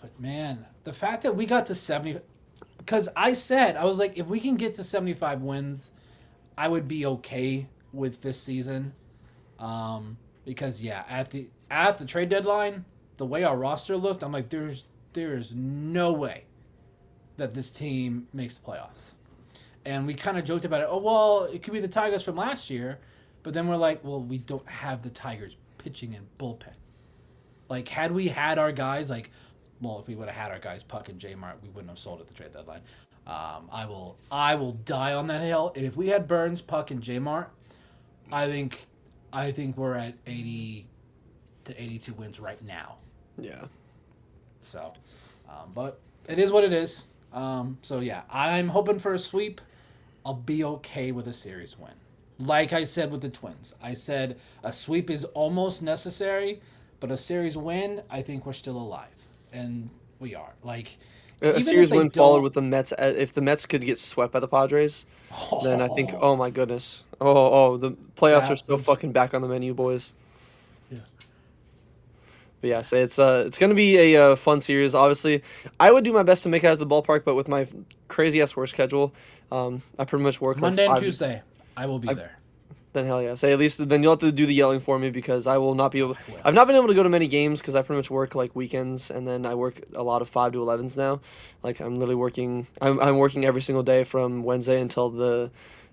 S3: But man, the fact that we got to 70, because I was like, if we can get to 75 wins, I would be okay with this season. Because yeah, at the trade deadline, the way our roster looked, I'm like, there's no way that this team makes the playoffs. And we kind of joked about it. Oh well, it could be the Tigers from last year, but then we're like, well, we don't have the Tigers pitching and bullpen. Like, had we had our guys, like, well, if we would have had our guys Puck and J-Mart, we wouldn't have sold at the trade deadline. I will die on that hill. If we had Burns, Puck, and J-Mart, I think we're at 80 to 82 wins right now.
S1: Yeah.
S3: So, but it is what it is. So yeah, I'm hoping for a sweep. I'll be okay with a series win. Like I said with the Twins, I said a sweep is almost necessary, but a series win, I think we're still alive, and we are. Like,
S1: A
S3: even if
S1: series
S3: they
S1: win followed
S3: don't.
S1: with the Mets. If the Mets could get swept by the Padres, then I think,
S3: Oh,
S1: oh my goodness, oh, the playoffs are
S3: that
S1: so
S3: would.
S1: fucking back on the menu, boys.
S3: Yeah.
S1: But yeah,
S3: Yeah.
S1: so it's gonna be a fun series. Obviously, I would do my best to make it out of the ballpark, but with my crazy ass work schedule, I pretty much work like
S3: Monday and
S1: five.
S3: Tuesday, I will be
S1: I,
S3: there.
S1: then hell yeah, say at least then you'll have to do the yelling for me because I will not be able.
S3: I will.
S1: I've not been able to go to many games because I pretty much work like weekends and then I work a lot of 5 to 11s now. Like I'm literally working. I'm working every single day from Wednesday until the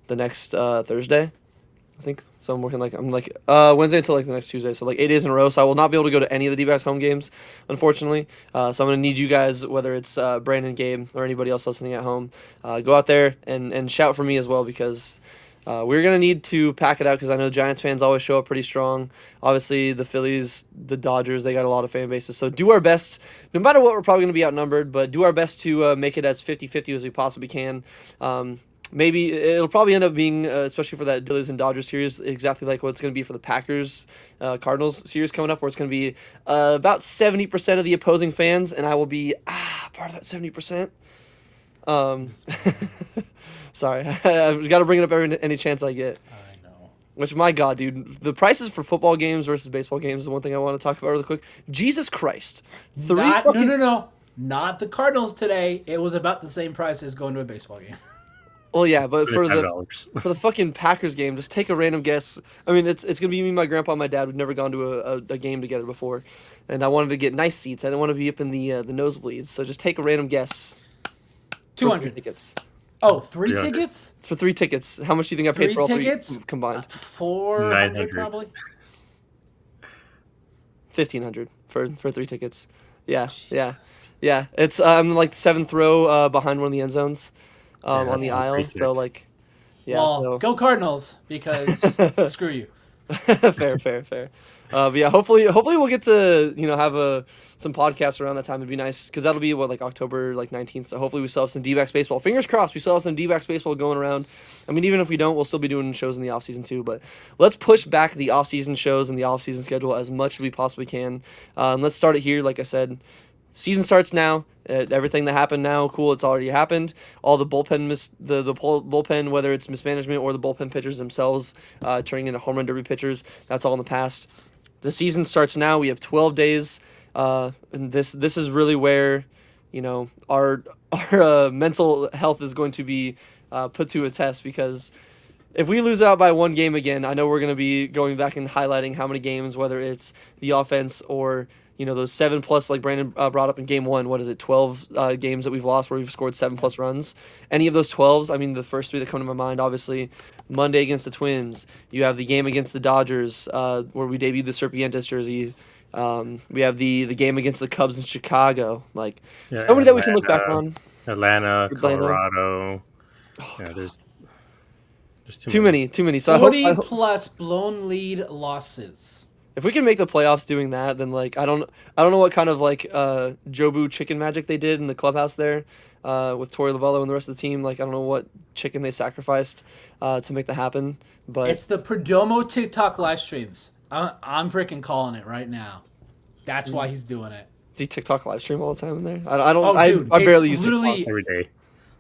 S1: next Thursday. I think so. I'm like Wednesday until like the next Tuesday, so like 8 days in a row. So I will not be able to go to any of the D-backs home games, unfortunately. So I'm gonna need you guys, whether it's Brandon, Gabe, or anybody else listening at home, go out there and shout for me as well because we're gonna need to pack it out because I know Giants fans always show up pretty strong. Obviously, the Phillies, the Dodgers, they got a lot of fan bases. So do our best, no matter what. We're probably gonna be outnumbered, but do our best to make it as 50-50 as we possibly can. Maybe it'll probably end up being, especially for that Phillies and Dodgers series, exactly like what it's going to be for the Packers Cardinals series coming up, where it's going to be about 70% of the opposing fans, and I will be part of that 70%. Um, sorry, I've got to bring it up any chance I get.
S3: I know.
S1: Which, my God, dude, the prices for football games versus baseball games is one thing I want to talk about really quick. Jesus Christ,
S3: No. Not the Cardinals today. It was about the same price as going to a baseball game.
S1: Well, yeah, but for the
S2: $5.
S1: for the fucking Packers game, just take a random guess. I mean, it's gonna be me, my grandpa, and my dad. We've never gone to a game together before, and I wanted to get nice seats. I didn't want to be up in the nosebleeds. So just take a random guess. For
S3: 200
S1: tickets.
S3: Oh, three
S2: 300.
S3: tickets?
S1: For 3 tickets, how much do you think I paid
S3: Three
S1: for all
S3: tickets?
S1: three combined?
S3: 400
S2: 900.
S3: probably.
S1: 1,500 for 3 tickets. Yeah. It's like 7th row behind one of the end zones, on the
S2: Yeah,
S1: aisle.
S2: pretty
S1: So
S2: cheap.
S1: like, yeah.
S3: Well,
S1: So
S3: go Cardinals because screw you.
S1: fair. But yeah, hopefully we'll get to have some podcasts around that time. It'd be nice because that'll be what, like October like 19th. So hopefully we still have some D-backs baseball. Fingers crossed, we still have some D-backs baseball going around. I mean, even if we don't, we'll still be doing shows in the off season too. But let's push back the off season shows and the off season schedule as much as we possibly can. And let's start it here. Like I said, season starts now. Everything that happened now, cool. It's already happened. All the bullpen, whether it's mismanagement or the bullpen pitchers themselves turning into home run derby pitchers, that's all in the past. The season starts now. We have 12 days, and this is really where, our mental health is going to be put to a test because if we lose out by one game again, I know we're going to be going back and highlighting how many games, whether it's the offense or those 7+ like Brandon brought up in game one. What is it, 12 games that we've lost where we've scored 7+ runs? Any of those 12s? I mean, the first three that come to my mind, obviously, Monday against the Twins. You have the game against the Dodgers where we debuted the Serpientes jersey. We have the game against the Cubs in Chicago. Like,
S2: Yeah,
S1: so many that we can look back on.
S2: Atlanta,
S1: Atlanta.
S2: Colorado.
S1: Oh,
S2: Yeah,
S1: God.
S2: there's
S1: Too many. So
S3: 40 plus blown lead losses.
S1: if we can make the playoffs doing that, then like I don't know what kind of like Jobu chicken magic they did in the clubhouse there with Torey Lovello and the rest of the team. Like I don't know what chicken they sacrificed to make that happen. But
S3: It's the Perdomo TikTok live streams. I'm freaking calling it right now. That's why he's doing it.
S1: is he TikTok live stream all the time in there? I don't.
S3: Oh, dude,
S1: I barely
S3: it's
S1: use TikTok.
S3: literally
S2: every day.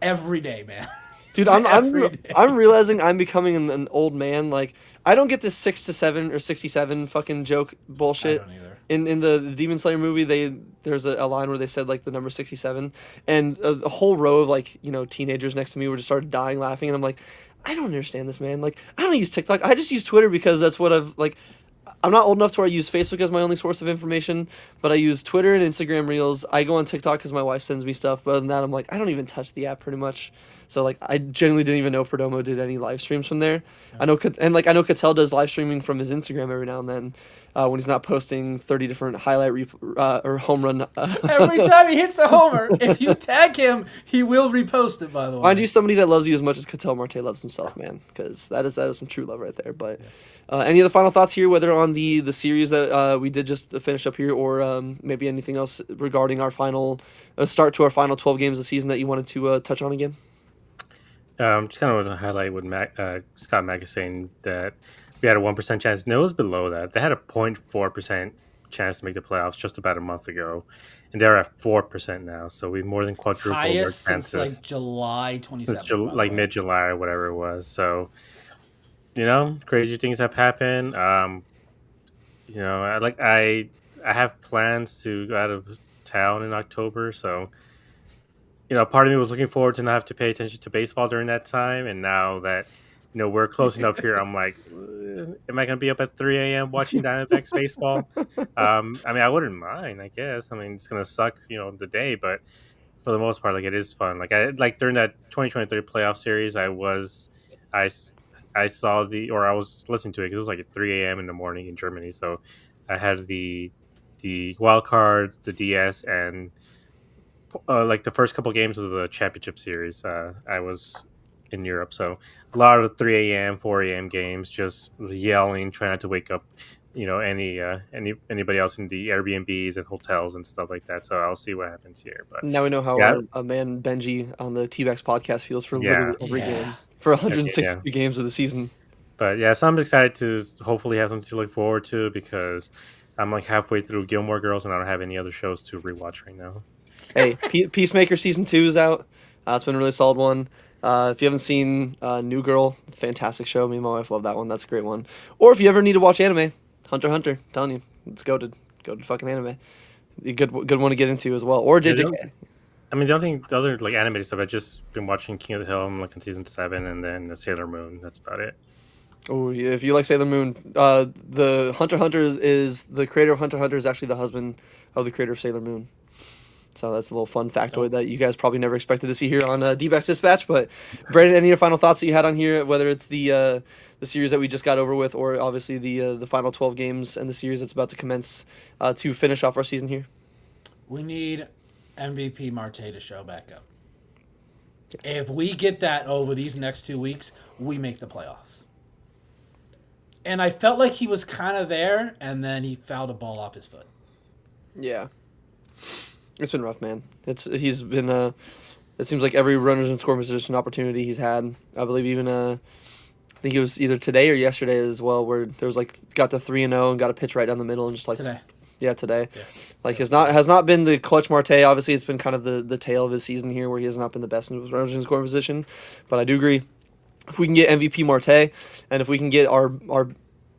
S3: every day, man.
S1: Dude,
S3: Every day.
S1: I'm realizing I'm becoming an old man. Like I don't get this 6 to 7 or 67 fucking joke bullshit.
S3: I don't either.
S1: In the Demon Slayer movie, there's a line where they said like the number 67, and a whole row of like teenagers next to me were just started dying laughing, and I'm like, I don't understand this, man. Like I don't use TikTok. I just use Twitter because that's what I've like. I'm not old enough to where I use Facebook as my only source of information, but I use Twitter and Instagram Reels. I go on TikTok because my wife sends me stuff, but other than that, I'm like, I don't even touch the app pretty much. So like, I genuinely didn't even know Perdomo did any live streams from there. I know Cattell does live streaming from his Instagram every now and then when he's not posting 30 different or home run.
S3: Every time he hits a homer, if you tag him, he will repost it. By the way,
S1: Find you somebody that loves you as much as Cattell Marte loves himself, man, because that is some true love right there. But any other final thoughts here, whether on the series that we did just finish up here, or maybe anything else regarding our final start to our final 12 games of the season that you wanted to touch on again?
S2: Just kind of want to highlight what Scott Mack is saying that we had a 1% chance. No, it was below that. They had a 0.4% chance to make the playoffs just about a month ago, and they're at 4% now. So we more than quadrupled our
S3: Highest since like
S2: chances
S3: July
S2: since
S3: 27th, by the
S2: like
S3: way.
S2: mid July or whatever it was. So crazy things have happened. I have plans to go out of town in October, so part of me was looking forward to not have to pay attention to baseball during that time, and now that we're close enough here, I'm like, am I going to be up at 3 a.m. watching Diamondbacks baseball? I mean, I wouldn't mind, I guess. I mean, it's going to suck, the day, but for the most part, like it is fun. Like I like during that 2023 playoff series, I s- I saw or I was listening to it because it was like at 3 a.m. in the morning in Germany, so I had the wild card, the DS, and like the first couple games of the championship series, I was in Europe, so a lot of 3 a.m., 4 a.m. games, just yelling, trying not to wake up, anybody else in the Airbnbs and hotels and stuff like that. So I'll see what happens here, but
S1: Now we know how
S2: yeah,
S1: our man Benji on the T-Backs podcast feels for
S2: yeah,
S1: literally every
S3: Yeah.
S1: game for
S2: okay, yeah.
S1: 162 games of the season.
S2: But yeah, so I'm excited to hopefully have something to look forward to because I'm like halfway through Gilmore Girls and I don't have any other shows to rewatch right now.
S1: Hey, Peacemaker season 2 is out. It's been a really solid one. If you haven't seen New Girl, fantastic show. Me and my wife love that one. That's a great one. Or if you ever need to watch anime, Hunter x Hunter. Telling you, it's goated fucking anime. A good one to get into as well. Or
S2: Yeah,
S1: JJK.
S2: I mean, the other like animated stuff, I've just been watching King of the Hill. I'm like in season 7, and then Sailor Moon. That's about it.
S1: Oh, yeah, if you like Sailor Moon, the Hunter x Hunter is the creator of Hunter x Hunter is actually the husband of the creator of Sailor Moon. So that's a little fun factoid that you guys probably never expected to see here on Dbacks Dispatch. But Brandon, any final thoughts that you had on here, whether it's the series that we just got over with, or obviously the final 12 games and the series that's about to commence to finish off our season here?
S3: We need MVP Marte to show back up. If we get that over these next 2 weeks, we make the playoffs. And I felt like he was kind of there, and then he fouled a ball off his foot.
S1: Yeah, it's been rough, man. He's been it seems like every runners in scoring position opportunity he's had. I believe even I think it was either today or yesterday as well, where there was like got the 3-0 and got a pitch right down the middle and just like
S3: Today.
S1: Yeah, today.
S3: Yeah.
S1: Like has not been the clutch Marte. Obviously, it's been kind of the tail of his season here, where he has not been the best in his runners in scoring position. But I do agree, if we can get MVP Marte, and if we can get our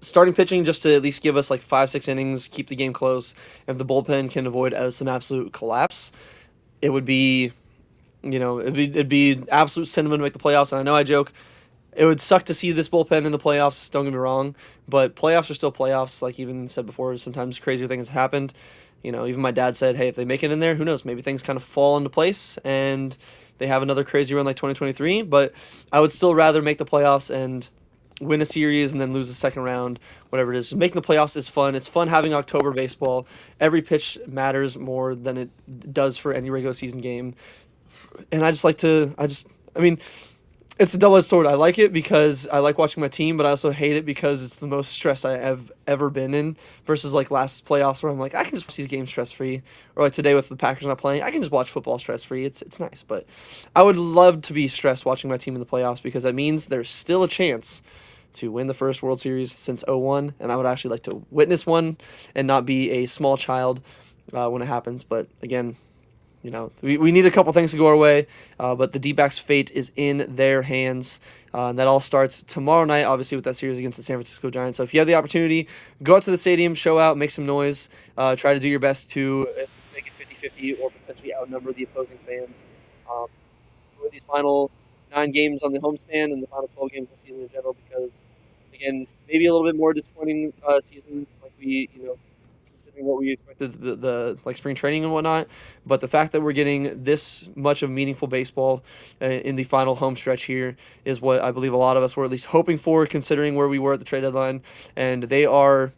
S1: starting pitching just to at least give us like 5-6 innings, keep the game close, and if the bullpen can avoid some absolute collapse, it would be, it'd be absolute cinnamon to make the playoffs. And I know I joke. It would suck to see this bullpen in the playoffs, don't get me wrong, but playoffs are still playoffs. Like even said before, sometimes crazier things have happened. Even my dad said, hey, if they make it in there, who knows? Maybe things kind of fall into place and they have another crazy run like 2023. But I would still rather make the playoffs and win a series and then lose the second round, whatever it is. Just making the playoffs is fun. It's fun having October baseball. Every pitch matters more than it does for any regular season game. And I mean, it's a double-edged sword. I like it because I like watching my team, but I also hate it because it's the most stress I have ever been in versus like last playoffs where I'm like, I can just watch these games stress-free. Or like today with the Packers not playing, I can just watch football stress-free. It's nice, but I would love to be stressed watching my team in the playoffs because that means there's still a chance to win the first World Series since '01, and I would actually like to witness one and not be a small child when it happens. But again, we need a couple things to go our way, but the D-backs' fate is in their hands. And that all starts tomorrow night, obviously, with that series against the San Francisco Giants. So if you have the opportunity, go out to the stadium, show out, make some noise, try to do your best to make it 50-50 or potentially outnumber the opposing fans. For these final 9 games on the homestand and the final 12 games of the season in general, because, again, maybe a little bit more disappointing season, like considering what we expected the like spring training and whatnot. But the fact that we're getting this much of meaningful baseball in the final home stretch here is what I believe a lot of us were at least hoping for, considering where we were at the trade deadline. And they are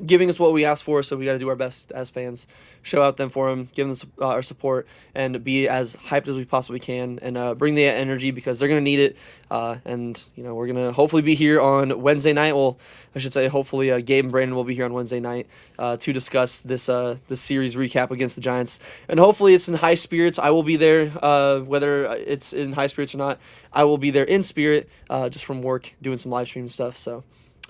S1: giving us what we asked for, so we got to do our best as fans, show out them for them, give them our support, and be as hyped as we possibly can, and bring the energy because they're going to need it. And we're going to hopefully be here on Wednesday night. Well, I should say hopefully Gabe and Brandon will be here on Wednesday night to discuss this series recap against the Giants, and hopefully it's in high spirits. I will be there, whether it's in high spirits or not. I will be there in spirit, just from work, doing some live stream stuff. So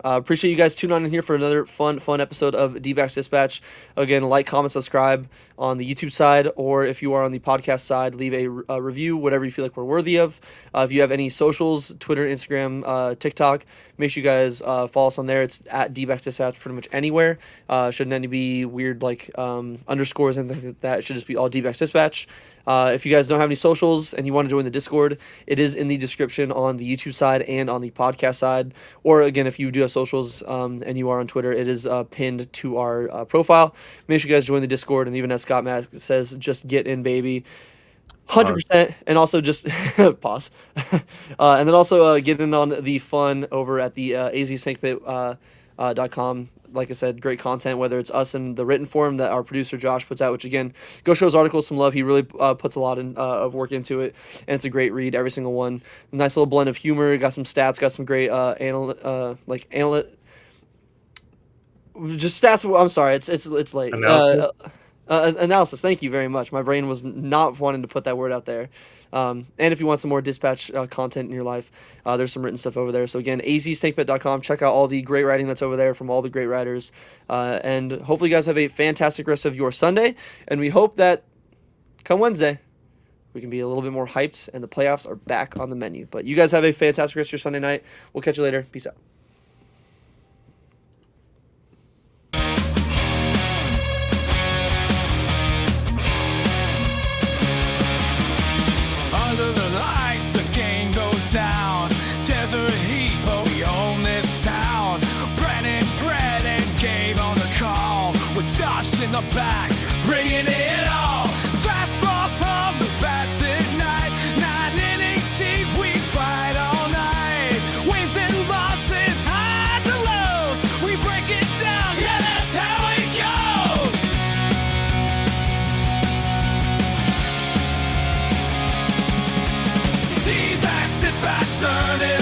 S1: Appreciate you guys tuning on in here for another fun episode of Dbacks Dispatch. Again, like, comment, subscribe on the YouTube side, or if you are on the podcast side, leave a review, whatever you feel like we're worthy of. If you have any socials, Twitter, Instagram, TikTok, make sure you guys follow us on there. It's at Dbacks Dispatch pretty much anywhere. Shouldn't any be weird like underscores and things like that. It should just be all Dbacks Dispatch. If you guys don't have any socials and you want to join the Discord, it is in the description on the YouTube side and on the podcast side. Or again, if you do have socials and you are on Twitter, it is pinned to our profile. Make sure you guys join the Discord, and even as Scott Mask says, just get in, baby. 100%, and also just pause, and then also get in on the fun over at the azsnakepit.com. Like I said, great content, whether it's us in the written form that our producer Josh puts out, which again, go show his articles some love. He really puts a lot of work into it, and it's a great read, every single one. Nice little blend of humor, got some stats, got some great just stats. I'm sorry, it's late. Analysis. Thank you very much. My brain was not wanting to put that word out there. And if you want some more dispatch content in your life, there's some written stuff over there. So again, azsnakepit.com. Check out all the great writing that's over there from all the great writers. And hopefully you guys have a fantastic rest of your Sunday. And we hope that come Wednesday, we can be a little bit more hyped and the playoffs are back on the menu. But you guys have a fantastic rest of your Sunday night. We'll catch you later. Peace out.
S4: Under the lights, the game goes down. Desert heat, but we own this town. Brennan Gabe on the call, with Josh in the back, bringing it all. Fastballs hum, the bats ignite. 9 innings deep, we fight all night. Wins and losses, highs and lows, we break it down, yeah, that's how it goes. Dbacks Dispatch, turn it